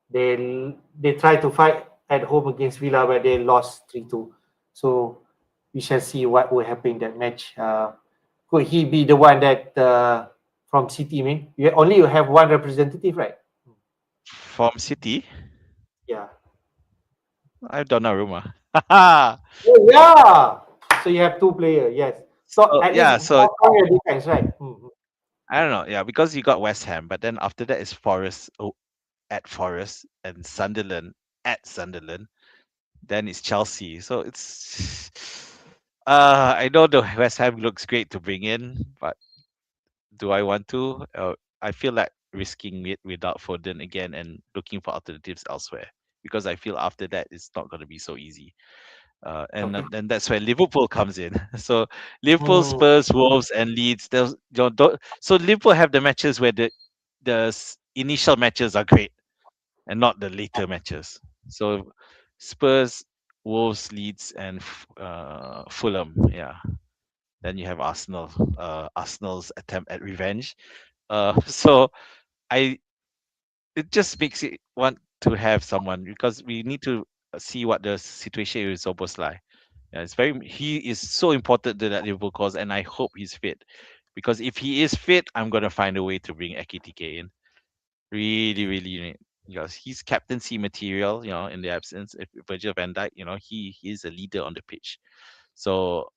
Speaker 1: they try to fight at home against Villa, but they lost 3-2. So we shall see what will happen in that match. Could he be the one that from City? I mean, you have one representative, right?
Speaker 2: From City,
Speaker 1: Yeah.
Speaker 2: I don't know, rumor.
Speaker 1: Oh yeah. So you have two players. Yes. So
Speaker 2: So
Speaker 1: at least
Speaker 2: yeah, so
Speaker 1: on your defense, right? Mm-hmm.
Speaker 2: I don't know. Yeah, because you got West Ham, but then after that is Forest at Forest and Sunderland at Sunderland. Then it's Chelsea. So it's I know the West Ham looks great to bring in, but do I want to? I feel like risking it without Foden again and looking for alternatives elsewhere because I feel after that it's not going to be so easy.
Speaker 1: Okay.
Speaker 2: And then that's where Liverpool comes in. So Liverpool,
Speaker 1: Mm,
Speaker 2: Spurs, Wolves, and Leeds. So Liverpool have the matches where the initial matches are great and not the later matches. So Spurs, Wolves, Leeds, and Fulham. Yeah. Then you have Arsenal. Arsenal's attempt at revenge. So I it just makes it want to have someone because we need to see what the situation is almost like. Yeah, he is so important to that Liverpool cause, and I hope he's fit. Because if he is fit, I'm gonna find a way to bring Ekitike in. Really, really need because he's captaincy material, in the absence if Virgil van Dijk, he is a leader on the pitch. So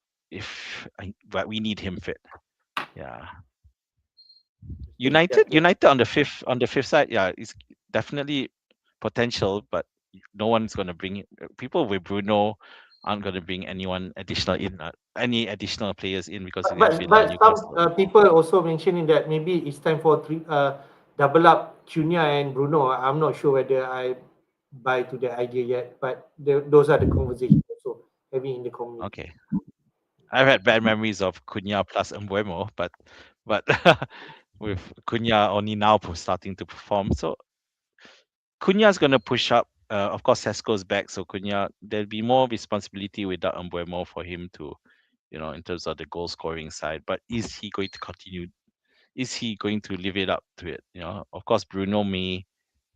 Speaker 2: but we need him fit. Yeah. United,
Speaker 1: exactly.
Speaker 2: On the fifth side, yeah, it's definitely potential, but no one's gonna bring it. People with Bruno aren't gonna bring any additional players in because
Speaker 1: But
Speaker 2: against
Speaker 1: but,
Speaker 2: Villa and
Speaker 1: but some
Speaker 2: Newcastle.
Speaker 1: people also mentioning that maybe it's time for double up Cunha and Bruno. I'm not sure whether I buy to the idea yet, but those are the conversations also having in the community.
Speaker 2: Okay, I've had bad memories of Cunha plus Mbuemo, but with Cunha only now starting to perform, so Cunha's gonna push up. Of course, Sesko's back, so Cunha there'll be more responsibility without Mbuemo for him to, in terms of the goal scoring side. But is he going to continue? Is he going to live it up to it? Of course, Bruno may.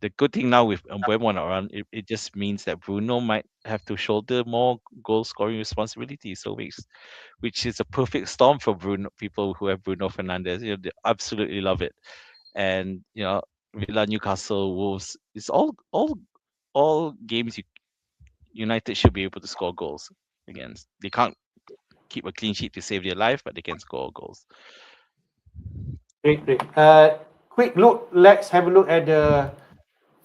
Speaker 2: The good thing now with Mbuemo not around, it just means that Bruno might have to shoulder more goal scoring responsibility. So which is a perfect storm for Bruno. People who have Bruno Fernandes, they absolutely love it. And Villa, Newcastle, Wolves, it's all games United should be able to score goals against. They can't keep a clean sheet to save their life, but they can score goals.
Speaker 1: Great, great. Quick look. Let's have a look at the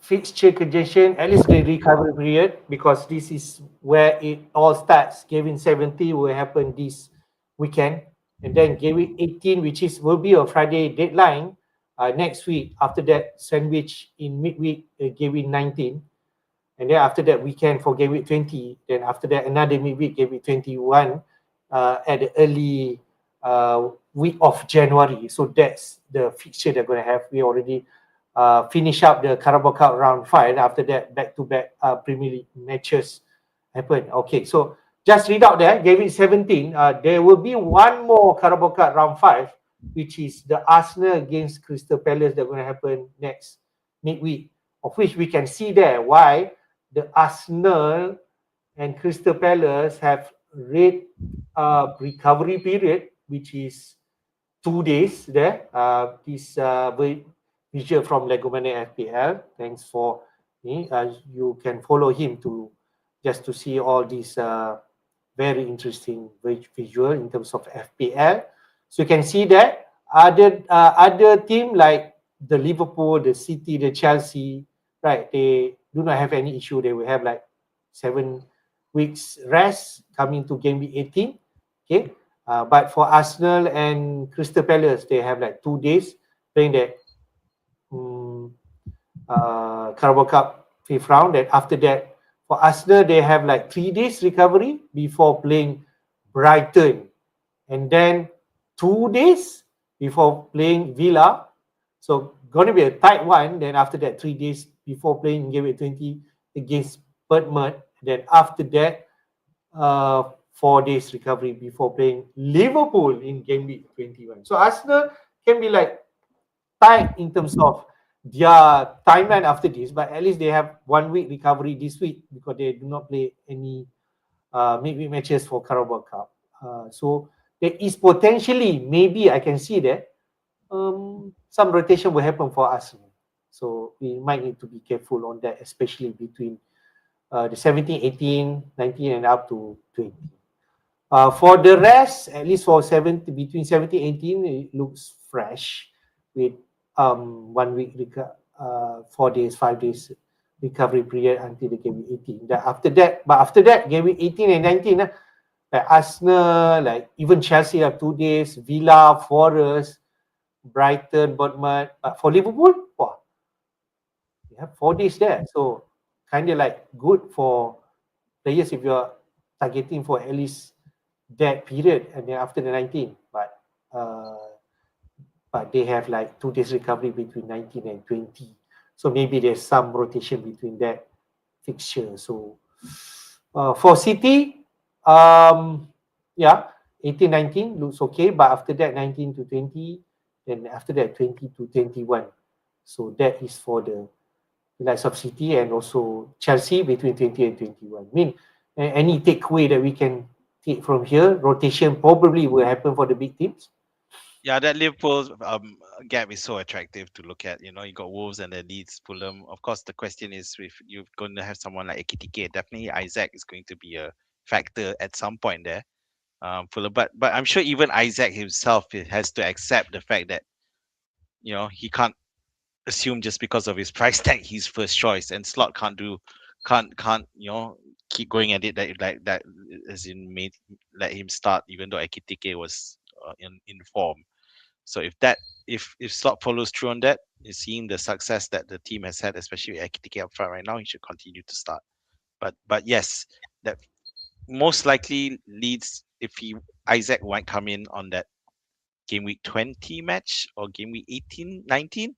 Speaker 1: fixture congestion, at least the recovery period, because this is where it all starts. Game 70 will happen this weekend, and then game 18, which will be a Friday deadline next week. After that, sandwich in midweek, game 19, and then after that weekend for game week 20. Then after that, another midweek game week 21 at the early week of January. So that's the fixture they're going to have. We already finish up the Carabao Cup round 5. After that, back-to-back Premier League matches happen. Okay, so just read out there, game week 17. There will be one more Carabao Cup round 5, which is the Arsenal against Crystal Palace that's going to happen next midweek, of which we can see there why the Arsenal and Crystal Palace have rate recovery period, which is 2 days there. This Visual from Legomania FPL. Thanks for me. You can follow him to just to see all these very interesting visual in terms of FPL. So you can see that other team like the Liverpool, the City, the Chelsea, right? They do not have any issue. They will have like 7 weeks rest coming to game week 18. Okay, but for Arsenal and Crystal Palace, they have like 2 days playing that um, Carabao Cup fifth round. And after that, for Arsenal, they have like 3 days recovery before playing Brighton, and then 2 days before playing Villa. So going to be a tight one. Then after that, 3 days before playing game week 20 against Bournemouth. Then after that, 4 days recovery before playing Liverpool in game week 21. So Arsenal can be like tight in terms of their timeline after this, but at least they have 1 week recovery this week because they do not play any midweek matches for Carabao Cup. So there is potentially, maybe I can see that some rotation will happen for Arsenal. So we might need to be careful on that, especially between the 17, 18, 19, and up to 20. For the rest, at least for 70, between 17 and 18, it looks fresh with 1 week, 4 days, 5 days recovery period until the game week 18. After that, game week 18 and 19, like Arsenal, like even Chelsea have 2 days, Villa, Forest, Brighton, Bournemouth. But for Liverpool, wow, you have 4 days there. So kind of like good for players if you're targeting for at least that period and then after the 19. But they have like 2 days recovery between 19 and 20. So maybe there's some rotation between that fixture. So for City, yeah, 18, 19 looks okay, but after that 19 to 20, then after that 20 to 21. So that is for the likes of City and also Chelsea between 20 and 21. I mean, any takeaway that we can take from here, rotation probably will happen for the big teams.
Speaker 2: Yeah, that Liverpool gap is so attractive to look at. You know, you got Wolves and then Leeds, Fulham. Of course, the question is if you're going to have someone like Ekitike, definitely Isaac is going to be a factor at some point there. Fulham, but I'm sure even Isaac himself has to accept the fact that he can't assume just because of his price tag he's first choice, and Slot can't keep going at it that as in made let him start even though Ekitike was in form. So if Slot follows through on that, is seeing the success that the team has had, especially with Ekitike up front right now, he should continue to start. But yes, that most likely leads if he Isaac might come in on that game week 20 match or game week 18, 19.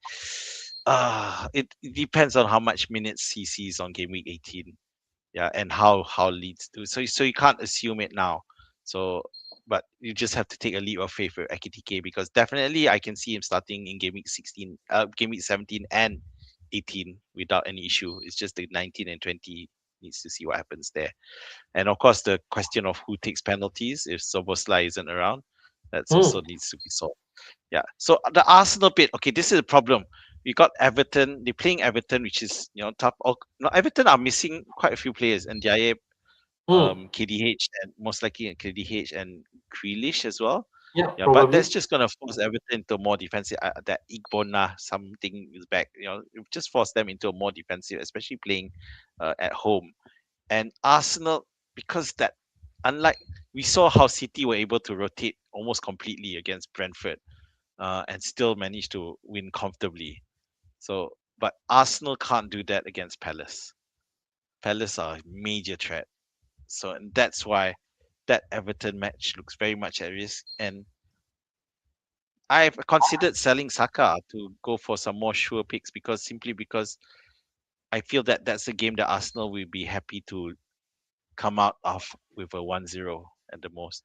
Speaker 2: It depends on how much minutes he sees on game week 18. Yeah, and how Leeds do. So you can't assume it now. So but you just have to take a leap of faith with Ekitike because definitely I can see him starting in game week 16, game week 17 and 18 without any issue. It's just the 19 and 20 needs to see what happens there. And of course the question of who takes penalties if Soboslai isn't around, that's
Speaker 1: Hmm.
Speaker 2: also needs to be solved. Yeah. So the Arsenal bit, okay, this is a problem. We got Everton. They're playing Everton, which is tough. No, Everton are missing quite a few players, and Diaye,
Speaker 1: Hmm.
Speaker 2: KDH, and most likely KDH and Grealish as well.
Speaker 1: Yeah,
Speaker 2: Yeah, but that's
Speaker 1: probably.
Speaker 2: just gonna force Everton into more defensive. That Igbona something is back. It just force them into a more defensive, especially playing at home. And Arsenal, because that, unlike we saw how City were able to rotate almost completely against Brentford and still managed to win comfortably. So, but Arsenal can't do that against Palace. Palace are a major threat. So, and that's why that Everton match looks very much at risk. And I've considered selling Saka to go for some more sure picks because I feel that that's a game that Arsenal will be happy to come out of with a 1-0 at the most.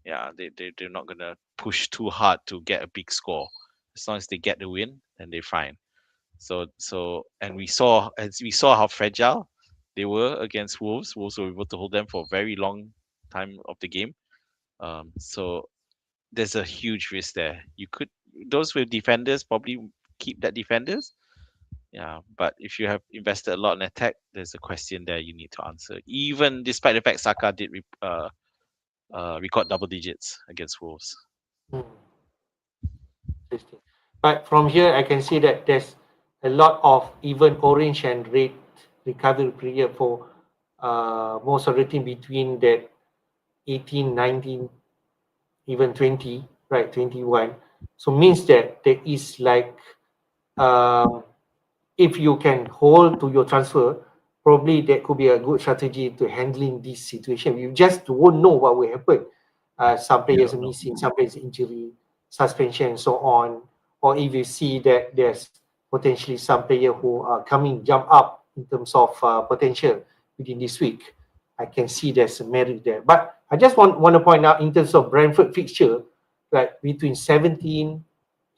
Speaker 2: Yeah, they're not gonna push too hard to get a big score. As long as they get the win, then they're fine. And we saw how fragile they were against Wolves. Wolves were able to hold them for a very long time of the game. So there's a huge risk there. You could those with defenders probably keep that defenders. Yeah, but if you have invested a lot in attack, there's a question there you need to answer. Even despite the fact Saka did record double digits against Wolves.
Speaker 1: Hmm. Interesting. But from here, I can see that there's a lot of even orange and red recovery period for most of the team between that 18, 19, even 20, right, 21. So means that there is like, um, if you can hold to your transfer, probably that could be a good strategy to handling this situation. You just won't know what will happen. Some
Speaker 2: You
Speaker 1: players
Speaker 2: don't
Speaker 1: are
Speaker 2: know.
Speaker 1: missing, some players injury, suspension, and so on. Or if you see that there's potentially some player who are coming jump up in terms of potential within this week, I can see there's a merit there. But I just want to point out in terms of Brentford fixture, like between 17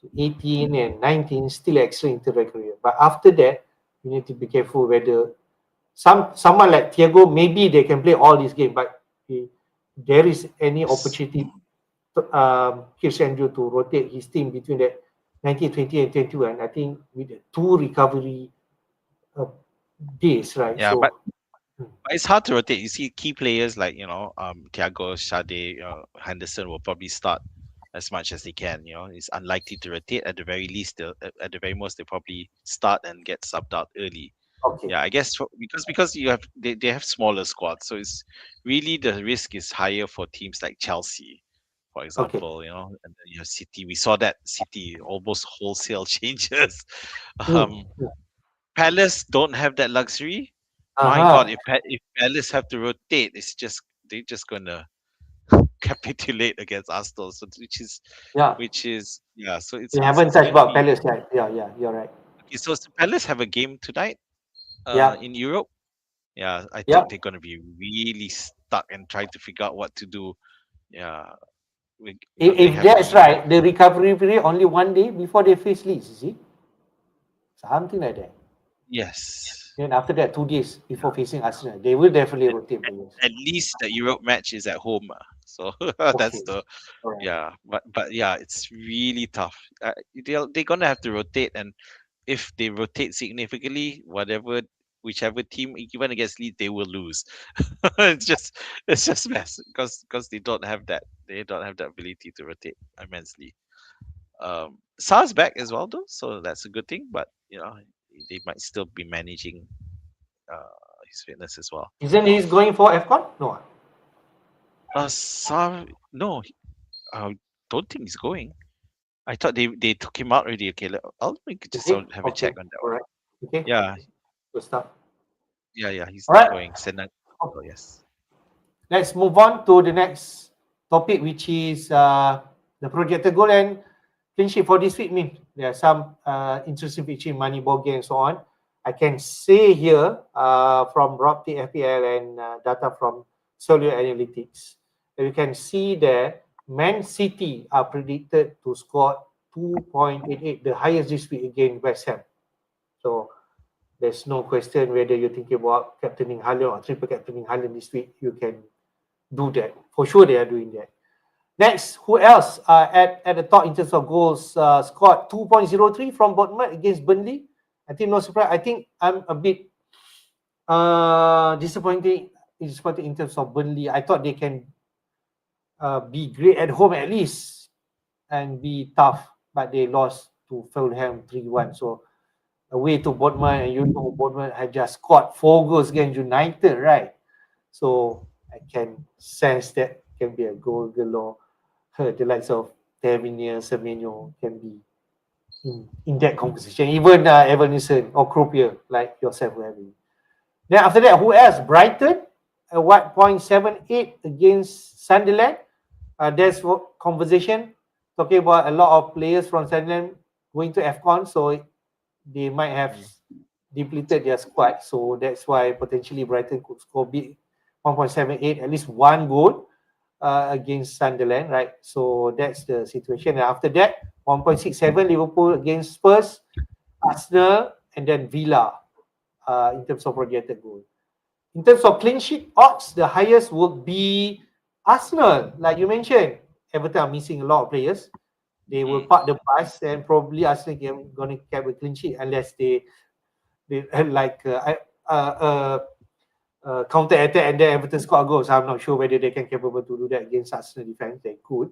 Speaker 1: to 18 and 19, still extra intercareer. But after that, you need to be careful whether someone like Thiago, maybe they can play all these games, but there is any
Speaker 2: Yes.
Speaker 1: opportunity Chris Andrew to rotate his team between that 19, 20, and 21. I think with the two recovery uh, days, right?
Speaker 2: Yeah, but
Speaker 1: So,
Speaker 2: it's hard to rotate. You see, key players like Thiago, Sade, Henderson will probably start as much as they can. It's unlikely to rotate. At the very least, at the very most, they probably start and get subbed out early.
Speaker 1: okay,
Speaker 2: Yeah, I guess because they have smaller squads, so it's really the risk is higher for teams like Chelsea, for
Speaker 1: okay.
Speaker 2: example. And then you have City. We saw that City almost wholesale changes.
Speaker 1: Mm.
Speaker 2: Um, Palace don't have that luxury. My God,
Speaker 1: Uh-huh.
Speaker 2: if Palace have to rotate, they're just gonna capitulate against Arsenal. So
Speaker 1: Yeah.
Speaker 2: yeah. So it's
Speaker 1: We
Speaker 2: it's
Speaker 1: haven't
Speaker 2: it's
Speaker 1: touched
Speaker 2: gonna
Speaker 1: about
Speaker 2: be
Speaker 1: Palace yet. Yeah, yeah, you're right.
Speaker 2: okay. So Palace have a game tonight.
Speaker 1: Yeah,
Speaker 2: In Europe. Yeah, I
Speaker 1: yeah.
Speaker 2: think they're gonna be really stuck and trying to figure out what to do. Yeah, they
Speaker 1: If
Speaker 2: have a
Speaker 1: that's
Speaker 2: really
Speaker 1: right, the recovery period only one day before they face Leeds, you see? Something like that.
Speaker 2: yes.
Speaker 1: Then after that, 2 days before
Speaker 2: Yeah.
Speaker 1: facing Arsenal, they will definitely
Speaker 2: At,
Speaker 1: rotate players.
Speaker 2: at least the Europe match is at home. So that's
Speaker 1: Okay.
Speaker 2: the
Speaker 1: All right.
Speaker 2: yeah. But yeah, it's really tough. They're gonna have to rotate, and if they rotate significantly, whichever team, even against Leeds, they will lose. It's just mess because they don't have that ability to rotate immensely. SAR's back as well though, so that's a good thing. But they might still be managing his fitness as well.
Speaker 1: Isn't he going for AFCON? No.
Speaker 2: SAR, no, I don't think he's going. I thought they took him out already. Okay, I'll
Speaker 1: Is
Speaker 2: just
Speaker 1: he?
Speaker 2: have a
Speaker 1: Okay.
Speaker 2: check on that
Speaker 1: All
Speaker 2: one.
Speaker 1: right. Okay.
Speaker 2: Yeah,
Speaker 1: Good stuff.
Speaker 2: yeah, he's
Speaker 1: All
Speaker 2: not
Speaker 1: right.
Speaker 2: going. Oh yes.
Speaker 1: Let's move on to the next topic, which is the projected goal and clean sheet for this week. There are some interesting feature, money ball game and so on. I can say here from Rob T FPL and data from Solio Analytics, that you can see that Man City are predicted to score 2.88, the highest this week against West Ham. So there's no question whether you're thinking about captaining Haaland or triple captaining Haaland this week, you can do that. For sure, they are doing that. Next, who else at the top in terms of goals scored 2.03 from Bournemouth against Burnley? I think no surprise. I think I'm a bit disappointed in terms of Burnley. I thought they can be great at home at least and be tough, but they lost to Fulham 3-1. So away to Bournemouth, and Bournemouth had just scored 4 goals against United, right? So I can sense that can be a goal galore. The likes of Tavernier, Semenyo can be in that composition. Even Evanescent or Croupier, like yourself will have. Then after that, who else? Brighton, 1.78 against Sunderland. There's conversation talking about a lot of players from Sunderland going to AFCON, so they might have
Speaker 2: Mm.
Speaker 1: depleted their squad. So that's why potentially Brighton could score big 1.78, at least one goal against Sunderland, right? So that's the situation. And after that, 1.67 Liverpool against Spurs, Arsenal, and then Villa in terms of projected goal. In terms of clean sheet odds, the highest would be Arsenal, like you mentioned. Everton are missing a lot of players. They will park the bus, and probably Arsenal going to keep a clean sheet unless they like counter attack and then Everton score goals. I'm not sure whether they can capable to do that against Arsenal defense. They could.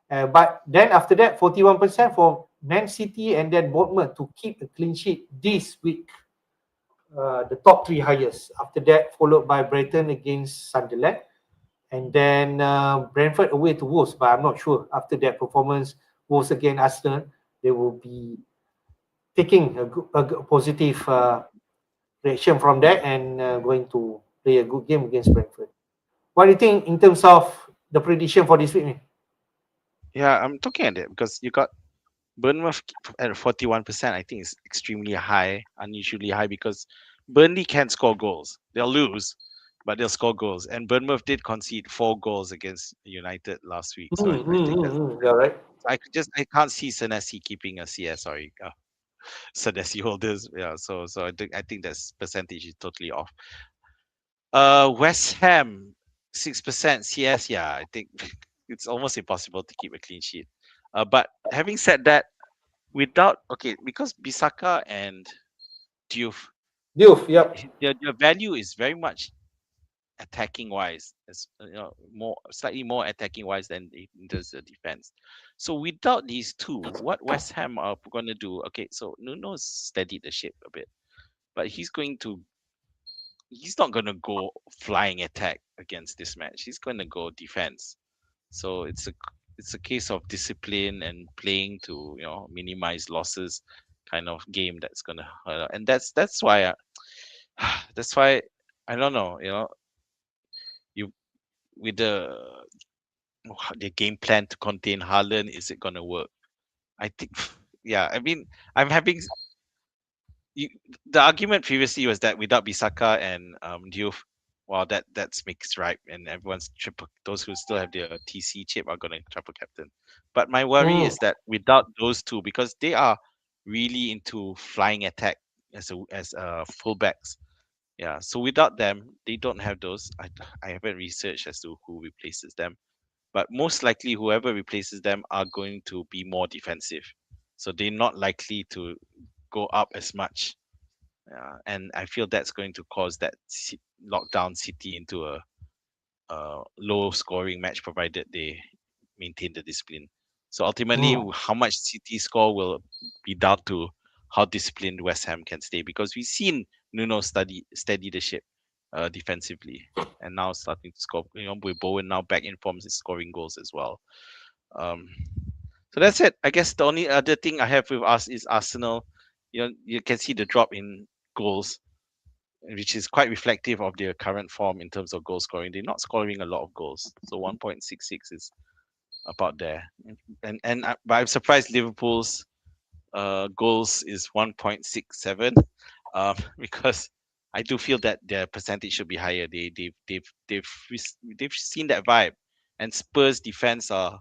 Speaker 1: But then after that, 41% for Man City and then Bournemouth to keep a clean sheet this week. The top three highest. After that, followed by Brighton against Sunderland. And then Brentford away to Wolves. But I'm not sure after that performance, Wolves against Arsenal, they will be taking a positive reaction from that and going to play a good game against Brentford. What do you think in terms of the prediction for this week?
Speaker 2: Yeah, I'm talking at it because you got Bournemouth at 41%. I think is extremely high, unusually high because Burnley can score goals. They'll lose, but they'll score goals. And Bournemouth did concede 4 goals against United last week. So I think that's
Speaker 1: Yeah, right.
Speaker 2: I can't see Senesi keeping a CS. Sorry, Senesi holders. Yeah, so I think that's percentage is totally off. West Ham 6% CS. Yeah, I think it's almost impossible to keep a clean sheet. But having said that, because Bisaka and Diouf,
Speaker 1: Diouf, yep.
Speaker 2: their value is very much attacking wise, as slightly more attacking wise than in terms of defense. So without these two, what West Ham are going to do? Okay, so Nuno's steadied the ship a bit, but he's not going to go flying attack against this match. He's going to go defense. So it's a case of discipline and playing to minimize losses, kind of game that's gonna hurt. And that's why that's why I don't know. You with the game plan to contain Haaland, is it gonna work? I think yeah. I mean, I'm having you, the argument previously was that without Bisaka and Diouf, well, that's mixed right, and everyone's triple. Those who still have their TC chip are going to triple captain. But my worry
Speaker 1: Mm.
Speaker 2: is that without those two, because they are really into flying attack as fullbacks. Yeah, so without them, they don't have those. I haven't researched as to who replaces them, but most likely whoever replaces them are going to be more defensive, so they're not likely to go up as much. And I feel that's going to cause that lockdown City into a low scoring match, provided they maintain the discipline. So ultimately,
Speaker 1: Mm.
Speaker 2: how much City score will be down to how disciplined West Ham can stay, because we've seen Nuno steady the ship defensively, and now starting to score. With Bowen now back in form, is scoring goals as well. Um, so that's it. I guess the only other thing I have with us is Arsenal. You can see the drop in goals, which is quite reflective of their current form in terms of goal scoring. They're not scoring a lot of goals, so 1.66 is about there. But I'm surprised Liverpool's goals is 1.67, because I do feel that their percentage should be higher. They've seen that vibe, and Spurs defense are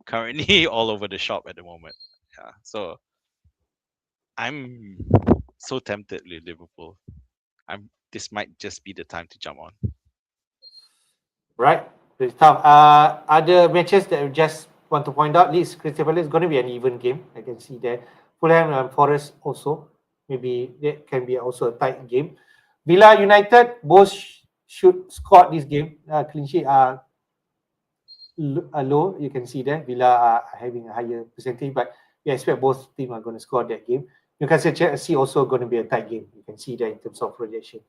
Speaker 2: currently all over the shop at the moment. Yeah, so I'm so tempted with Liverpool. This might just be the time to jump on.
Speaker 1: Right. It's tough. Other matches that I just want to point out, Leeds Crystal Palace is going to be an even game. I can see that. Fulham and Forest also. Maybe that can be also a tight game. Villa United both should score this game. Clean sheet are low. You can see that Villa are having a higher percentage, but we expect both teams are going to score that game. Newcastle Chelsea also going to be a tight game. You can see that in terms of projection,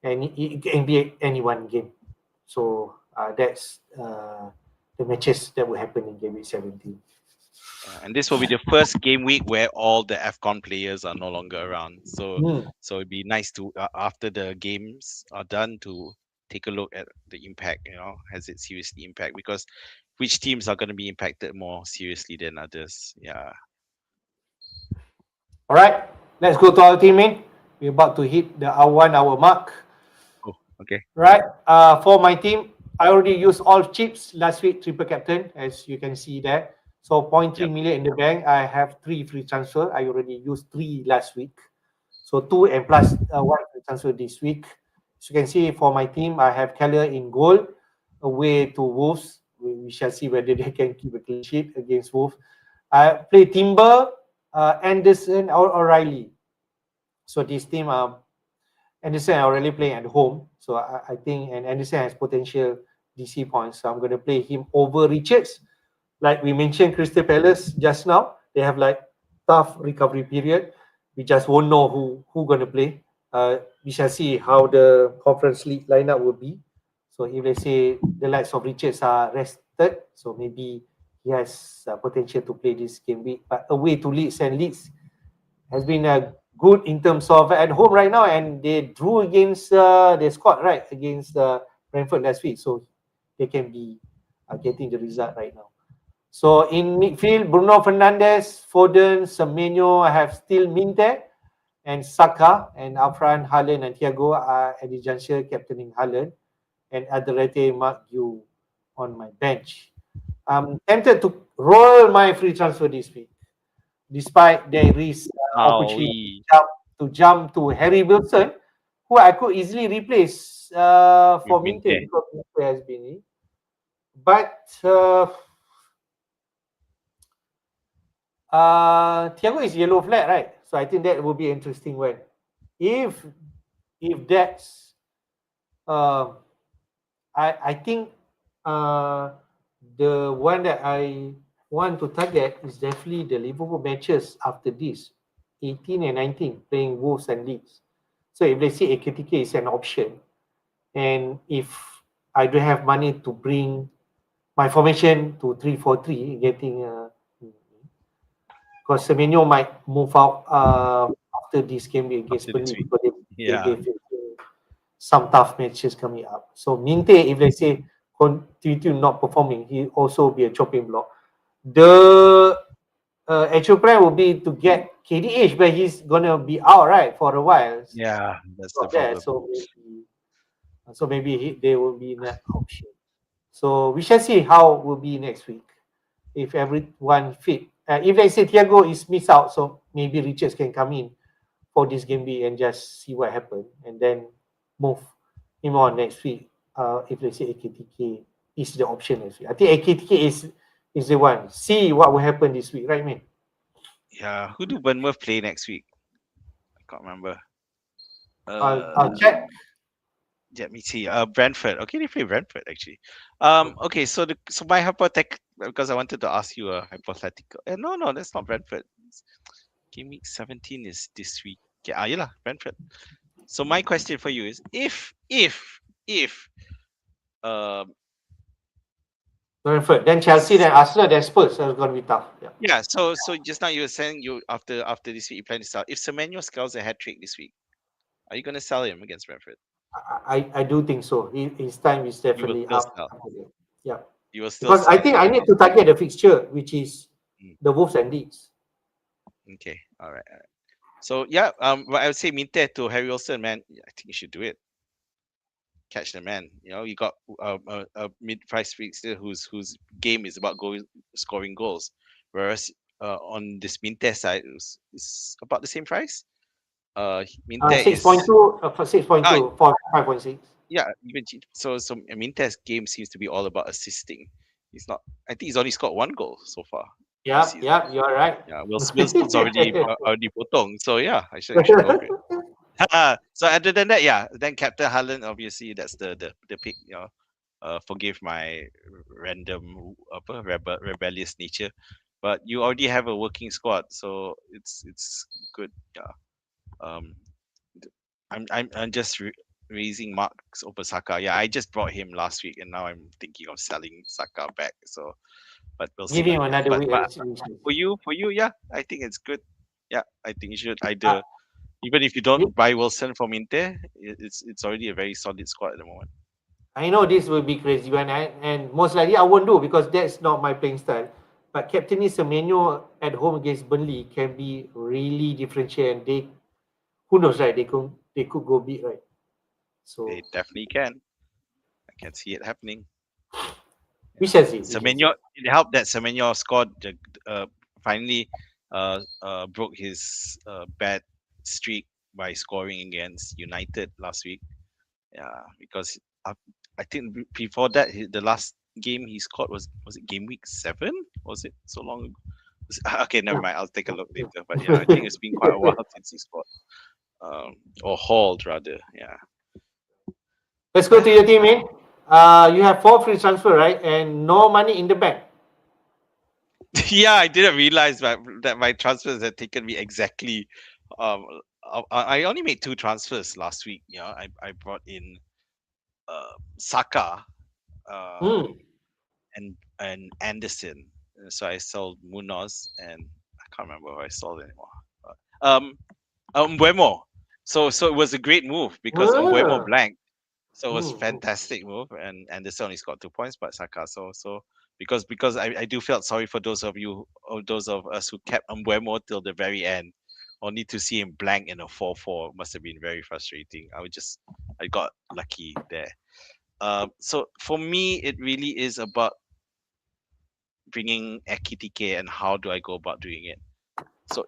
Speaker 1: and it can be any one game. So that's the matches that will happen in game week 17.
Speaker 2: And this will be the first game week where all the AFCON players are no longer around. So
Speaker 1: Mm.
Speaker 2: so it'd be nice to after the games are done to take a look at the impact. Has it seriously impact? Because which teams are going to be impacted more seriously than others? Yeah.
Speaker 1: All right, let's go to our team in. We're about to hit the hour mark.
Speaker 2: Oh, okay.
Speaker 1: Right. For my team, I already used all chips last week, triple captain, as you can see there. So 0.3
Speaker 2: Yep.
Speaker 1: million in the bank. I have 3 free transfer. I already used 3 last week. So 2 and plus 1 free transfer this week. As you can see, for my team, I have Keller in goal away to Wolves. We shall see whether they can keep a clean sheet against Wolves. I play Timber, Anderson, or O'Reilly. So this team, Anderson are already playing at home. So I think and Anderson has potential DC points. So I'm going to play him over Richards. Like we mentioned, Crystal Palace just now, they have like tough recovery period. We just won't know who going to play. We shall see how the Conference League lineup will be. So if they say the likes of Richards are rested, so maybe he has potential to play this game week. But away to Leeds, and Leeds has been good in terms of at home right now, and they drew against they scored right against Brentford last week, so they can be getting the result right now. So in midfield, Bruno Fernandes, Foden, Semenyo, I have still Minte and Saka, and up front, Haaland and Thiago are at the juncture captaining Haaland, and Adelante Mark you on my bench. I'm tempted to roll my free transfer this week, despite there is opportunity
Speaker 2: Howie.
Speaker 1: to jump to Harry Wilson, who I could easily replace
Speaker 2: With
Speaker 1: for Minte
Speaker 2: Minte.
Speaker 1: because Minte has been in. But Thiago is yellow flag, right? So I think that will be interesting one. If that's uh, I think uh, the one that I want to target is definitely the Liverpool matches after this, 18 and 19, playing Wolves and Leeds. So if they say AKTK is an option, and if I don't have money to bring my formation to 3-4-3, getting because Semenyo might move out after this game against
Speaker 2: After this
Speaker 1: Burnley
Speaker 2: week.
Speaker 1: because they
Speaker 2: Yeah.
Speaker 1: face some tough matches coming up. So Minte, if they say continue not performing, he also be a chopping block. The actual plan will be to get KDH, but he's gonna be out right for a while.
Speaker 2: Yeah, that's the
Speaker 1: Not there,
Speaker 2: problem.
Speaker 1: so maybe they will be in that option. So we shall see how will be next week if everyone fit. If they say Thiago is miss out, so maybe Richards can come in for this game B and just see what happens and then move him on next week. If they say AKTK is the option next week, I think AKTK is the one. See what will happen this week, right, man?
Speaker 2: Yeah. Who do Bournemouth play next week? I can't remember.
Speaker 1: I'll check.
Speaker 2: Let me see. Brentford. Okay, they play Brentford actually. Okay, so my hypothetical, because I wanted to ask you a hypothetical. No, that's not Brentford. Game week 17 is this week. Yeah, lah, Brentford. So my question for you is, if um
Speaker 1: Brentford, then Chelsea, then Arsenal, then Spurs. So it's gonna be tough. Yeah,
Speaker 2: yeah, so just now you were saying you after this week you plan to sell. If Semenyo scores a hat trick this week, are you gonna sell him against Brentford?
Speaker 1: I do think so. His time is
Speaker 2: You will
Speaker 1: definitely
Speaker 2: still
Speaker 1: up.
Speaker 2: sell.
Speaker 1: Yeah,
Speaker 2: You will still
Speaker 1: because I
Speaker 2: sell.
Speaker 1: think I
Speaker 2: Okay.
Speaker 1: need to target the fixture, which is
Speaker 2: Mm,
Speaker 1: the Wolves and Leeds.
Speaker 2: okay. All right. All right. So yeah, but I would say Minte to Harry Wilson, man. I think you should do it. Catch the man. You know, you got a mid-price fixture whose game is about going scoring goals, whereas on this Minte side it's about the same price. Minte is
Speaker 1: 6.2 for six point
Speaker 2: ah
Speaker 1: two for 5.6.
Speaker 2: yeah, even so Minte's game seems to be all about assisting. He's not. I think he's only scored one goal so far this
Speaker 1: Yep,
Speaker 2: season.
Speaker 1: yep, you're right.
Speaker 2: Yeah, Wilson's already potong. So yeah, I should go for it. So other than that, yeah, then Captain Haaland, obviously that's the pick. You know, forgive my random rebellious nature, but you already have a working squad, so it's good. Yeah. Um, I'm just raising marks over Saka. Yeah, I just brought him last week, and now I'm thinking of selling Saka back. So, but we'll
Speaker 1: Give
Speaker 2: see.
Speaker 1: him
Speaker 2: Yeah,
Speaker 1: another
Speaker 2: but
Speaker 1: week.
Speaker 2: for you, yeah, I think it's good. Yeah, I think you should either, even if you don't buy Wilson from Inter, it's already a very solid squad at the moment.
Speaker 1: I know this will be crazy one, and most likely I won't do because that's not my playing style. But captaining Semenyo at home against Burnley can be really differential, and they who knows, right? They could go big, right?
Speaker 2: They
Speaker 1: So
Speaker 2: definitely can. I can see it happening.
Speaker 1: we
Speaker 2: Yeah.
Speaker 1: shall see. We shall see.
Speaker 2: Semenyo, it helped that Semenyo scored finally broke his bad streak by scoring against United last week. Yeah, because I think before that the last game he scored was it game week 7? Was it so long ago? Okay, never mind. I'll take a look later. But yeah, I think it's been quite a while since he scored. Or hauled rather. Yeah.
Speaker 1: Let's go to your team, man. You have 4 free transfer, right? And no money in the bank.
Speaker 2: Yeah, I didn't realize that my transfers had taken me exactly. Um, I only made 2 transfers last week. You know, I brought in Saka, uh,
Speaker 1: Hmm.
Speaker 2: and Anderson. So I sold Munoz and I can't remember who I sold anymore. Um, Mbuemo. So it was a great move because Mbuemo
Speaker 1: Ah.
Speaker 2: blanked. So it was
Speaker 1: Hmm.
Speaker 2: fantastic move, and Anderson only scored 2 points, but Saka. So because I do felt sorry for those of you or those of us who kept Mbuemo till the very end, only to see him blank in a 4-4 must have been very frustrating. I got lucky there. So for me, it really is about bringing Ekitike and how do I go about doing it. So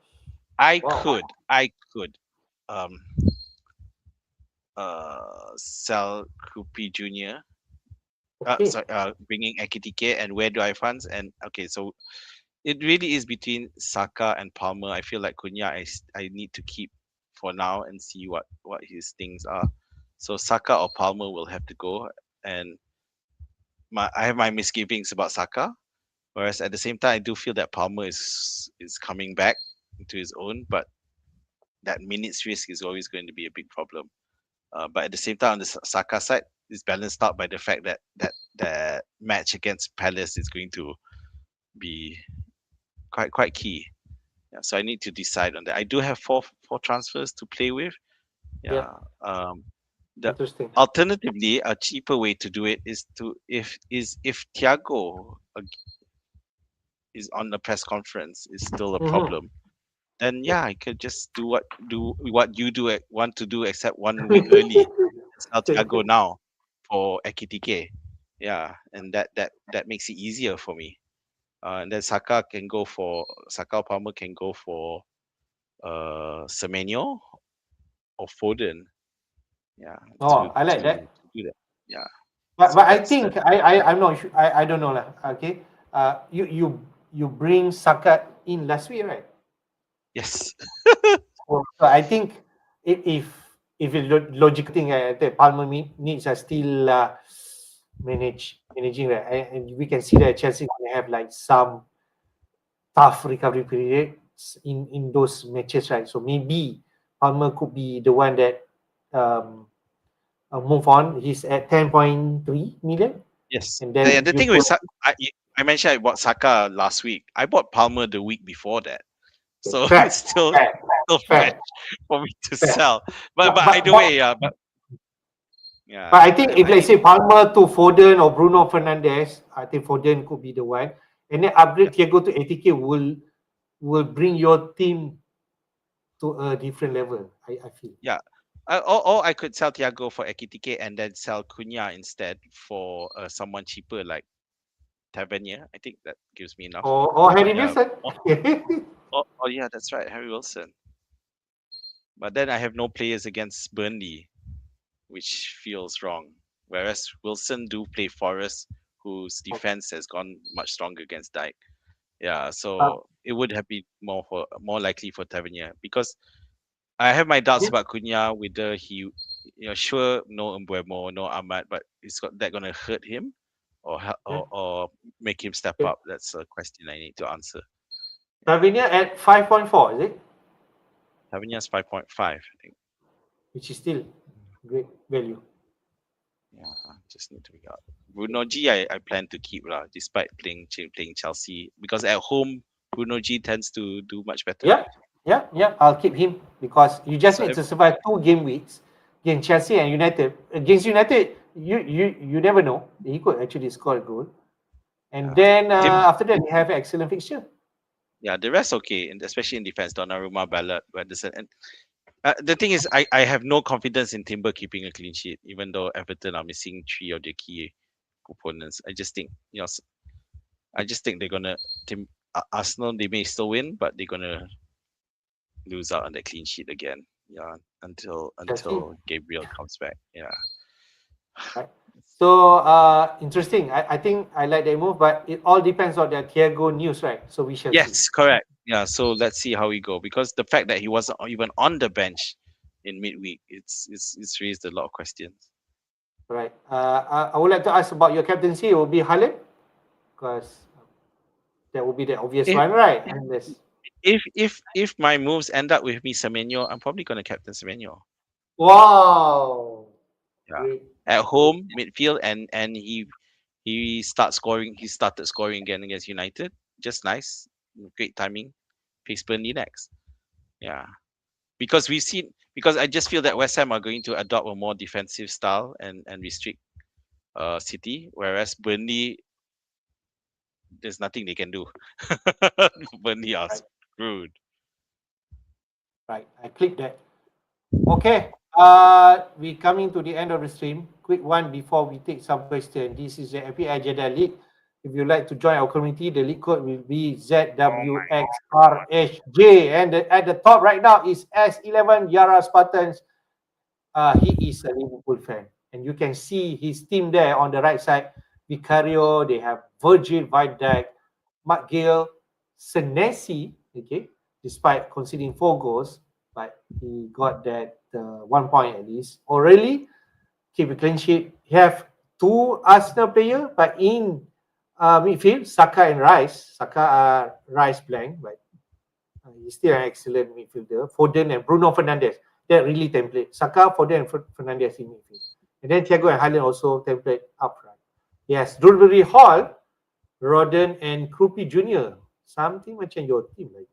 Speaker 1: Wow.
Speaker 2: I could um sell Krupi Junior.
Speaker 1: Okay.
Speaker 2: Sorry, bringing Ekitike and where do I funds? And okay, so it really is between Saka and Palmer. I feel like Cunha I need to keep for now and see what his things are. So Saka or Palmer will have to go, and I have my misgivings about Saka. Whereas at the same time, I do feel that Palmer is coming back into his own, but that minutes risk is always going to be a big problem. But at the same time, on the Saka side, is balanced out by the fact that match against Palace is going to be quite key. Yeah, so I need to decide on that. I do have four transfers to play with.
Speaker 1: Yeah.
Speaker 2: Yeah. The
Speaker 1: Interesting.
Speaker 2: alternatively, a cheaper way to do it is to if Thiago is on the press conference is still a
Speaker 1: Mm-hmm.
Speaker 2: problem, then yeah, I could just do what you want to do, except 1 week early. Sell Thiago now for Ekitike. Yeah, and that makes it easier for me. And then Saka or Palmer can go for Semenyo or Foden. Yeah, to
Speaker 1: Oh, I like
Speaker 2: to
Speaker 1: that.
Speaker 2: to do that. Yeah.
Speaker 1: But
Speaker 2: So
Speaker 1: I
Speaker 2: that's
Speaker 1: think
Speaker 2: that.
Speaker 1: I'm not sure. I don't know lah. Okay. You bring Saka in last week, right?
Speaker 2: Yes.
Speaker 1: So I think if a logical thing, I think Palmer needs are still managing, right? And we can see that Chelsea going have like some tough recovery periods in those matches, right? So maybe Palmer could be the one that um, move on. He's at 10.3 million,
Speaker 2: Yes.
Speaker 1: and
Speaker 2: The,
Speaker 1: then
Speaker 2: the
Speaker 1: you
Speaker 2: thing with
Speaker 1: put
Speaker 2: I mentioned I bought Saka last week. I bought Palmer the week before that. So it's
Speaker 1: fair,
Speaker 2: still fresh
Speaker 1: fair,
Speaker 2: for me to
Speaker 1: fair.
Speaker 2: sell. But
Speaker 1: But, but,
Speaker 2: either
Speaker 1: but
Speaker 2: way, but yeah,
Speaker 1: But I think if
Speaker 2: I
Speaker 1: let's
Speaker 2: need
Speaker 1: say Palmer to Foden or Bruno Fernandes, I think Foden could be the one. And then upgrade Thiago to ATK will bring your team to a different level. I feel.
Speaker 2: yeah. Or I could sell Thiago for Ekitike and then sell Cunha instead for someone cheaper like Tavernier. I think that gives me enough.
Speaker 1: Or Harry
Speaker 2: Yeah.
Speaker 1: Wilson.
Speaker 2: Oh yeah, that's right, Harry Wilson. But then I have no players against Burnley, which feels wrong. Whereas Wilson do play Forest, whose defense has gone much stronger against Dyke. Yeah,
Speaker 1: Uh,
Speaker 2: so it would have been more likely for Tavernier because I have my doubts
Speaker 1: yeah,
Speaker 2: about Cunha, whether sure, no Mbuemo, no Ahmad, but is that gonna hurt him
Speaker 1: yeah.
Speaker 2: or make him step
Speaker 1: Okay.
Speaker 2: up? That's a question I need to answer. Yeah,
Speaker 1: Tavernier at 5.4, is it?
Speaker 2: Tavernier's 5.5, I think.
Speaker 1: Which is still great value.
Speaker 2: Yeah, I just need to figure out. Bruno G, I plan to keep lah, despite playing Chelsea because at home Bruno G tends to do much better.
Speaker 1: Yeah, yeah. I'll keep him because you just
Speaker 2: So
Speaker 1: need to survive 2 game weeks against Chelsea and United. Against United, you never know. He could actually score a goal. And
Speaker 2: yeah,
Speaker 1: then
Speaker 2: Tim,
Speaker 1: after that, we have an excellent fixture.
Speaker 2: yeah, the rest okay, and especially in defense, Donnarumma, Ballard, Henderson, and the thing is, I have no confidence in Timber keeping a clean sheet, even though Everton are missing 3 of their key components. I just think they're gonna Arsenal they may still win, but they're gonna lose out on the clean sheet again. Yeah, until
Speaker 1: Chelsea,
Speaker 2: Gabriel comes back. Yeah.
Speaker 1: right? So interesting. I think I like that move, but it all depends on the Thiago news, right? So we shall see.
Speaker 2: Yes, correct. Yeah, so let's see how we go because the fact that he wasn't even on the bench in midweek, it's raised a lot of questions.
Speaker 1: Right. I would like to ask about your captaincy. It will be Haaland, because that will be the obvious
Speaker 2: If
Speaker 1: one, right? Unless
Speaker 2: if my moves end up with me Semenyo, I'm probably gonna captain Semenyo.
Speaker 1: wow,
Speaker 2: Yeah.
Speaker 1: great,
Speaker 2: At
Speaker 1: great.
Speaker 2: home, midfield, and he starts scoring. He started scoring again against United. Just nice, great timing. Face Burnley next. Yeah, because we've seen because I just feel that West Ham are going to adopt a more defensive style and restrict City, whereas Burnley there's nothing they can do. Burnley are
Speaker 1: Right,
Speaker 2: screwed.
Speaker 1: right. I clicked that. Okay. We coming to the end of the stream. Quick one before we take some question. This is the FPL Jedi League. If you'd like to join our community, the league code will be ZWXRHJ. And at the top right now is S11 Yara Spartans. He is a Liverpool fan. And you can see his team there on the right side. Vicario, they have Virgil van Dijk, McGill, Senesi, okay, despite conceding 4 goals, but he got that 1 point at least. O'Reilly, keep a clean sheet. He have 2 Arsenal player, but in midfield, Saka and Rice. Saka are Rice blank, but he's still an excellent midfielder. Foden and Bruno Fernandes, that really template. Saka, Foden and Fernandes in midfield. And then Thiago and Haaland also template up front. Yes, Dulbury Hall, Rodden and Krupi Jr. Something macam your team like.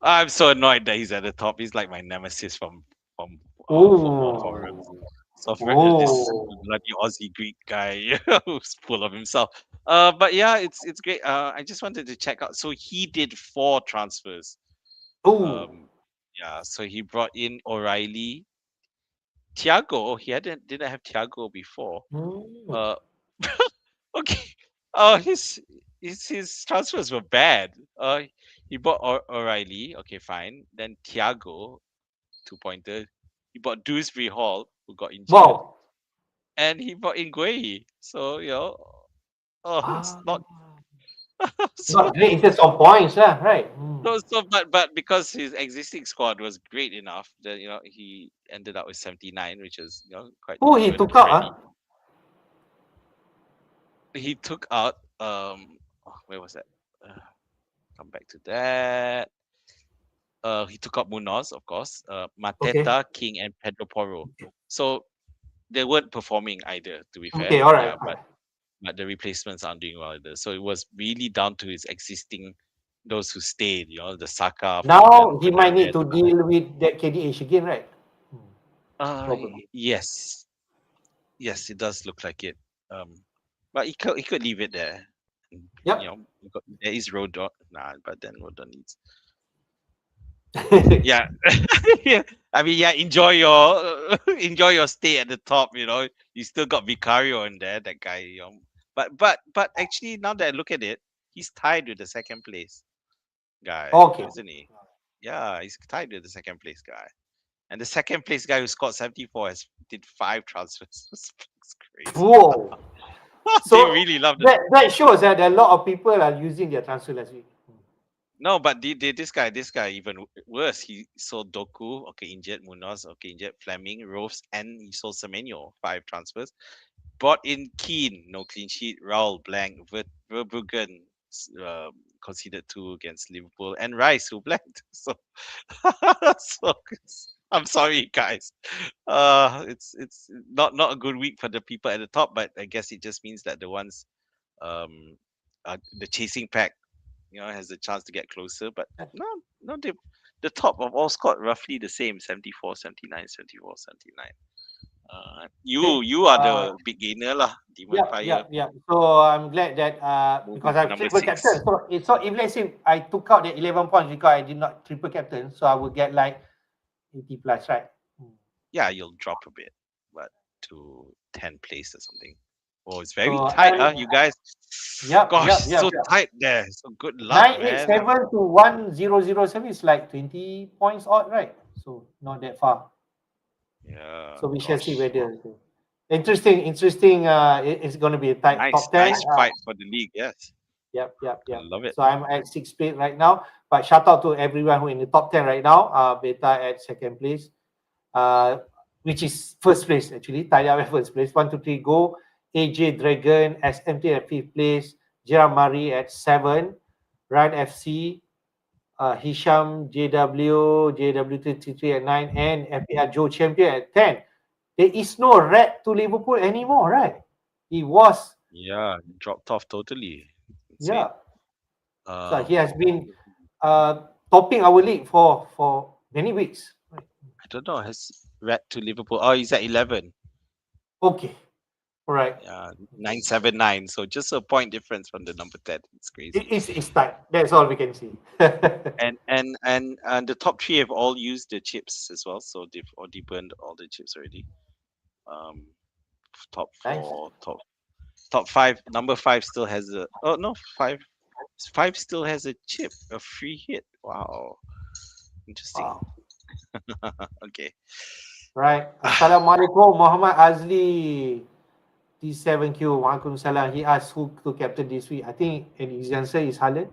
Speaker 2: I'm so annoyed that he's at the top. He's like my nemesis from football forums.
Speaker 1: Oh,
Speaker 2: So this
Speaker 1: oh,
Speaker 2: bloody Aussie Greek guy who's full of himself. But yeah, it's great. I just wanted to check out. So he did 4 transfers.
Speaker 1: oh.
Speaker 2: Um, yeah. So he brought in O'Reilly, Thiago. He didn't have Thiago before.
Speaker 1: Hmm.
Speaker 2: Uh, okay. His transfers were bad. He bought O'Reilly. Okay, fine. Then Thiago, 2 pointer. He bought Dewsbury Hall, who got injured,
Speaker 1: Wow.
Speaker 2: and he bought in Guay. So it's
Speaker 1: Ah,
Speaker 2: not so
Speaker 1: not great in terms of points, lah, right? Hmm.
Speaker 2: but because his existing squad was great enough that he ended up with 79, which is quite
Speaker 1: Who he
Speaker 2: good
Speaker 1: took out?
Speaker 2: already. He took out where was that? Come back to that. He took out Munoz, of course,
Speaker 1: Okay.
Speaker 2: Mateta, King, and Pedro Porro. So they weren't performing either, to be
Speaker 1: Okay,
Speaker 2: fair.
Speaker 1: all right,
Speaker 2: Yeah,
Speaker 1: all right.
Speaker 2: but the replacements aren't doing well either. So it was really down to his existing, those who stayed. The Saka,
Speaker 1: Now
Speaker 2: Foden,
Speaker 1: he might need
Speaker 2: Fernandez.
Speaker 1: to deal with that KDH again, right? Hmm. Probably.
Speaker 2: Yes, yes, it does look like it. Um, but he could leave it there. And,
Speaker 1: Yep.
Speaker 2: there is Rodon. Nah, but then Rodon needs. Yeah, yeah. I mean, yeah. Enjoy your enjoy your stay at the top. You still got Vicario in there. That guy. But actually, now that I look at it, he's tied with the second place guy,
Speaker 1: Okay.
Speaker 2: isn't he? Yeah, he's tied with the second place guy. And the second place guy who scored 74 did 5 transfers. It's crazy.
Speaker 1: Whoa.
Speaker 2: They
Speaker 1: So
Speaker 2: really love it.
Speaker 1: that shows that a lot of people are using their transfer last week.
Speaker 2: No, but this guy even worse. He sold Doku, okay, injured Munoz, okay, injured Fleming, Rose, and he sold Semenyo, 5 transfers. Brought in Keane, no clean sheet. Raul blank. Verbruggen conceded 2 against Liverpool, and Rice who blanked. So, so I'm sorry, guys. It's not a good week for the people at the top, but I guess it just means that the ones, um, the chasing pack, has a chance to get closer. But no, the top of all scored roughly the same: 74, 79, 74, 79.
Speaker 1: Okay.
Speaker 2: You are the big gainer lah, Demon
Speaker 1: Yeah, yeah,
Speaker 2: Fire.
Speaker 1: yeah. So I'm glad that
Speaker 2: Moving
Speaker 1: because
Speaker 2: to
Speaker 1: I've
Speaker 2: number
Speaker 1: triple captain.
Speaker 2: 6.
Speaker 1: So if let's say I took out the 11 points because I did not triple captain, so I would get like 80 plus, right? Hmm.
Speaker 2: Yeah, you'll drop a bit, but to 10 place or something. Oh, it's very
Speaker 1: So
Speaker 2: tight, huh? You guys.
Speaker 1: yep,
Speaker 2: Gosh,
Speaker 1: yep, yep,
Speaker 2: so
Speaker 1: yep.
Speaker 2: tight there. So good luck, man.
Speaker 1: 987 to 1007 is like 20 points odd, right? So not that far.
Speaker 2: Yeah.
Speaker 1: So we shall see
Speaker 2: Gosh.
Speaker 1: whether interesting. It's going to be a tight
Speaker 2: Nice,
Speaker 1: top 10.
Speaker 2: nice fight for the league. Yes. I
Speaker 1: Yep.
Speaker 2: love it.
Speaker 1: So I'm at 6th place right now. But shout out to everyone who in the top 10 right now. Beta at 2nd place, which is 1st place actually. Tied up at 1st place. 1, 2, 3, go. AJ Dragon, SMT at 5th place. Gerard Murray at 7. Ryan FC, Hisham JW33 at 9, and FPL Joe Champion at 10. There is no rat to Liverpool anymore, right? He was,
Speaker 2: Yeah, dropped off totally. Insane.
Speaker 1: yeah. So he
Speaker 2: Um,
Speaker 1: has been topping our league for many weeks. Right.
Speaker 2: I don't know. Has Red to Liverpool? Oh, he's at 11.
Speaker 1: Okay, all right.
Speaker 2: Yeah, 979. So just a point difference from the number 10. It's crazy.
Speaker 1: It's tight. That's all we can see.
Speaker 2: And the top three have all used the chips as well. So they've already burned all the chips already. Um, top
Speaker 1: Nice.
Speaker 2: four, top five. Number five still has a. Oh no, five still has a chip, a free hit. Wow, interesting.
Speaker 1: Wow.
Speaker 2: Okay.
Speaker 1: Right. Assalamualaikum Muhammad Azli. T7Q. Waalaikumsalam. He asked who to captain this week. I think his answer is Haaland.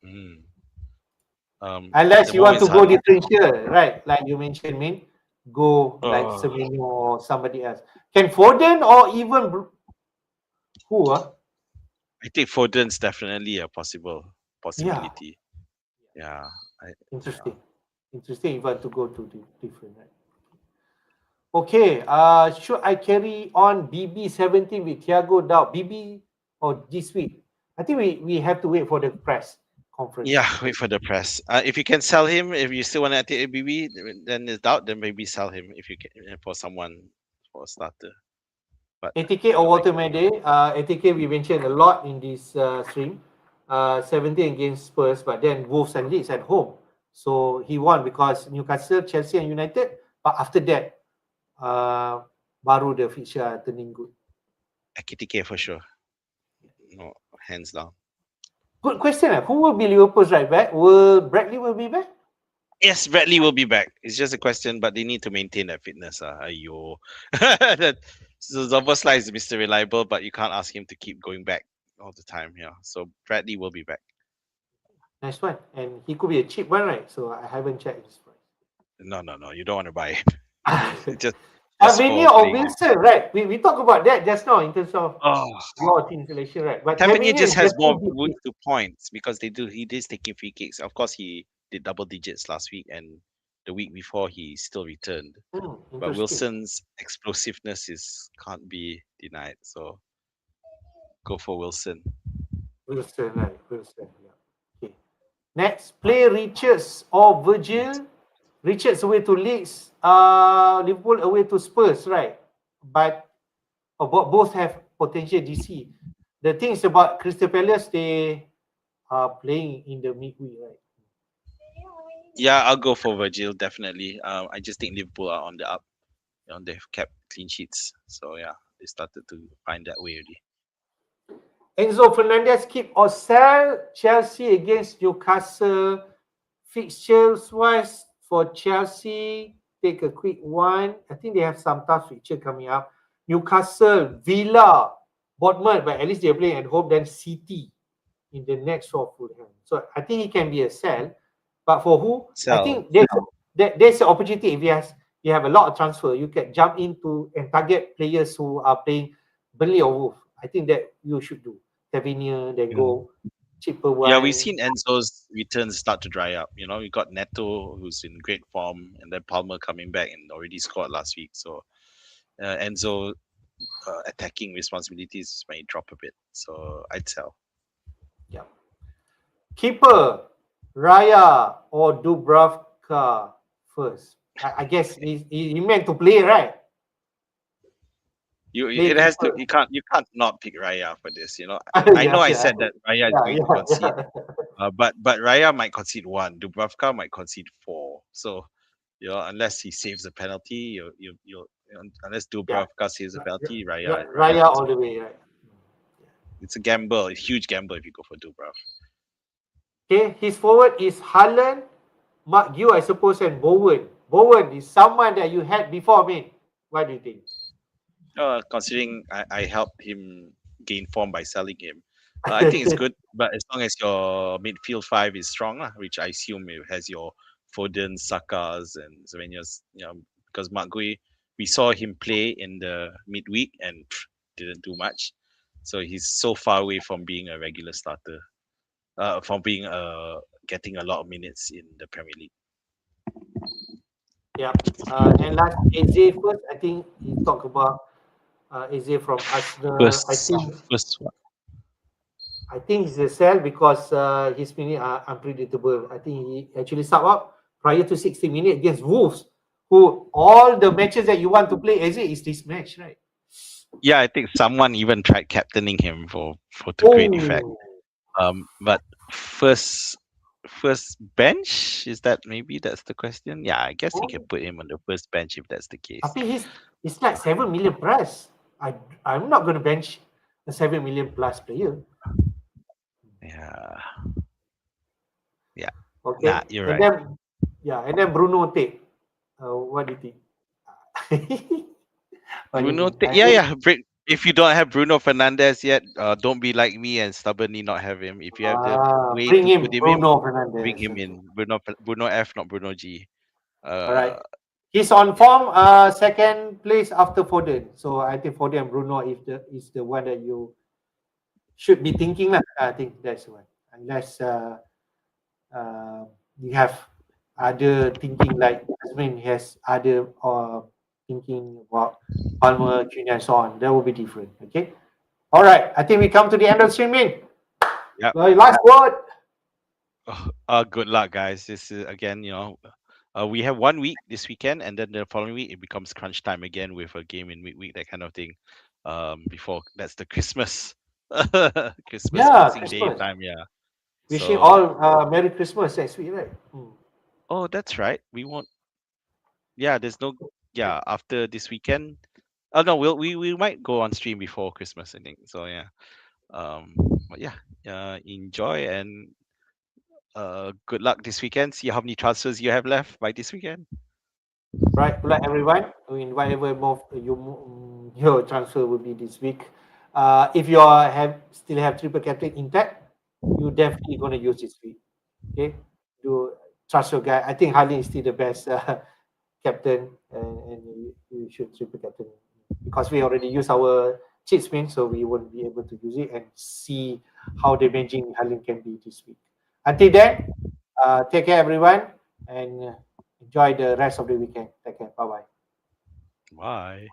Speaker 2: Mm.
Speaker 1: Unless
Speaker 2: the
Speaker 1: you want
Speaker 2: moment
Speaker 1: to
Speaker 2: is
Speaker 1: go
Speaker 2: Haaland.
Speaker 1: differential, right? Like you mentioned, Min, go like
Speaker 2: Oh,
Speaker 1: Firmino or somebody else. Can Foden or even who?
Speaker 2: I think Foden's definitely a
Speaker 1: Yeah,
Speaker 2: possibility. Yeah.
Speaker 1: interesting. Interesting if I want to go to the different, right? Okay, should I carry on BB17 with Thiago Dow? BB or this week? I think we have to wait for the press conference.
Speaker 2: Yeah, wait for the press. If you can sell him, if you still want to take ABB, then there's doubt. Then maybe sell him if you can for someone for a starter. But
Speaker 1: ATK or Walter Mede, ATK we mentioned a lot in this stream. 17 against Spurs, but then Wolves and Leeds at home. So he won because Newcastle, Chelsea, and United. But after that, baru the fixture are turning good.
Speaker 2: KTK for sure. No, hands down.
Speaker 1: Good question. Who will be Liverpool's right back? Will Bradley will be back?
Speaker 2: Yes, Bradley will be back. It's just a question, but they need to maintain that fitness. Ayo. that so Zoboslai is Mr. Reliable, but you can't ask him to keep going back all the time. Yeah. So Bradley will be back.
Speaker 1: Nice one. And he could be a cheap one, right? So I haven't checked his price.
Speaker 2: No. You don't want to buy him. just
Speaker 1: Tavernier
Speaker 2: for
Speaker 1: or
Speaker 2: playing.
Speaker 1: Wilson, right? We talked about that just now in terms of
Speaker 2: Oh,
Speaker 1: your team selection, right? But
Speaker 2: Tavernier
Speaker 1: Tavernier
Speaker 2: just
Speaker 1: is
Speaker 2: has more
Speaker 1: definitely
Speaker 2: wounds to points because he is taking free kicks. Of course, he did double digits last week, and the week before he still returned. But
Speaker 1: interesting.
Speaker 2: Wilson's explosiveness can't be denied. So go for Wilson.
Speaker 1: Wilson, right? Wilson, yeah. Okay. Next, play Richards or Virgil. Richards away to Leeds, Liverpool away to Spurs, right? But both have potential DC. The thing is about Crystal Palace, they are playing in the midweek, right?
Speaker 2: Yeah, I'll go for Virgil definitely. I just think Liverpool are on the up. They've kept clean sheets, so yeah, they started to find that way already.
Speaker 1: Enzo Fernandez keep or sell. Chelsea against Newcastle. Fixtures wise for Chelsea, take a quick one. I think they have some tough fixture coming up. Newcastle, Villa, Bournemouth, but at least they're playing at home. Then City in the next for Fulham. So I think he can be a sell. But for who?
Speaker 2: Sell.
Speaker 1: I think there's an opportunity. If you have a lot of transfer, you can jump into and target players who are playing Burnley or Wolf. I think that you should do. Tavernier, then go cheaper one.
Speaker 2: Yeah, we've seen Enzo's returns start to dry up. We got Neto, who's in great form, and then Palmer coming back and already scored last week. So Enzo attacking responsibilities might drop a bit. So I'd sell.
Speaker 1: Yeah. Keeper, Raya or Dubravka first. I guess he meant to play, right?
Speaker 2: You can't not pick Raya for this. I know I said that Raya is going to concede. But Raya might concede 1. Dubravka might concede 4. So unless he saves a penalty, unless Dubravka saves a penalty,
Speaker 1: Raya all the way, right?
Speaker 2: It's a gamble, a huge gamble if you go for Dubrav.
Speaker 1: Okay, his forward is Haaland, Mark Yu, I suppose, and Bowen. Bowen is someone that you had before me. What do you think?
Speaker 2: Considering I helped him gain form by selling him, I think it's good. But as long as your midfield five is strong, lah, which I assume it has your Foden, Sakas, and Slovenia's, because Mark Gui, we saw him play in the midweek and didn't do much. So he's so far away from being a regular starter, from being getting a lot of minutes in the Premier League.
Speaker 1: Yeah. And last AZ first, I think he talked about AZ from Arsenal.
Speaker 2: First one.
Speaker 1: I think he's a sell because his minutes are unpredictable. I think he actually start up prior to 60 minutes against Wolves, who all the matches that you want to play AZ is this match, right?
Speaker 2: Yeah, I think someone even tried captaining him for to great effect. But first bench, is that, maybe that's the question? Yeah, I guess you can put him on the first bench if that's the case.
Speaker 1: I think he's like 7 million plus. I'm not going to bench a 7 million plus player.
Speaker 2: Yeah. Yeah.
Speaker 1: Okay.
Speaker 2: Nah, you're
Speaker 1: and
Speaker 2: right.
Speaker 1: then and then Bruno take. What do you think? What do you
Speaker 2: Bruno,
Speaker 1: think?
Speaker 2: yeah. If you don't have Bruno Fernandez yet, don't be like me and stubbornly not have him. If you have the way
Speaker 1: Bring
Speaker 2: to
Speaker 1: him
Speaker 2: put him in,
Speaker 1: Bruno
Speaker 2: bring
Speaker 1: Fernandez.
Speaker 2: him in. Bruno F, not Bruno G.
Speaker 1: All right. He's on form, second place after Foden. So I think Foden and Bruno is the one that you should be thinking. I think that's the one. Unless you have other thinking like Azmin has other thinking about Palmer, Junior, and so on. That will be different. Okay. All right. I think we come to the end of streaming.
Speaker 2: Yep.
Speaker 1: Last word.
Speaker 2: Good luck, guys. This is again, we have 1 week this weekend, and then the following week it becomes crunch time again with a game in midweek, that kind of thing. Before that's the Christmas, Christmas Boxing Day
Speaker 1: Christmas.
Speaker 2: time. Yeah.
Speaker 1: Wishing
Speaker 2: So,
Speaker 1: all Merry Christmas next week, right?
Speaker 2: oh, that's right. We won't. Yeah, there's no. Yeah, after this weekend. Oh no, we might go on stream before Christmas, I think. So yeah. But yeah, enjoy, and good luck this weekend. See how many transfers you have left by this weekend.
Speaker 1: Right. Good luck, everyone. I mean, whatever move your transfer will be this week. If you still have triple captain intact, you definitely gonna use this week. Okay. Do trust your guy. I think Harley is still the best captain, and you should triple captain because we already use our cheat spin, so we won't be able to use it and see how damaging Harley can be this week. Until then, take care, everyone, and enjoy the rest of the weekend. Take care. Bye bye.
Speaker 2: Bye.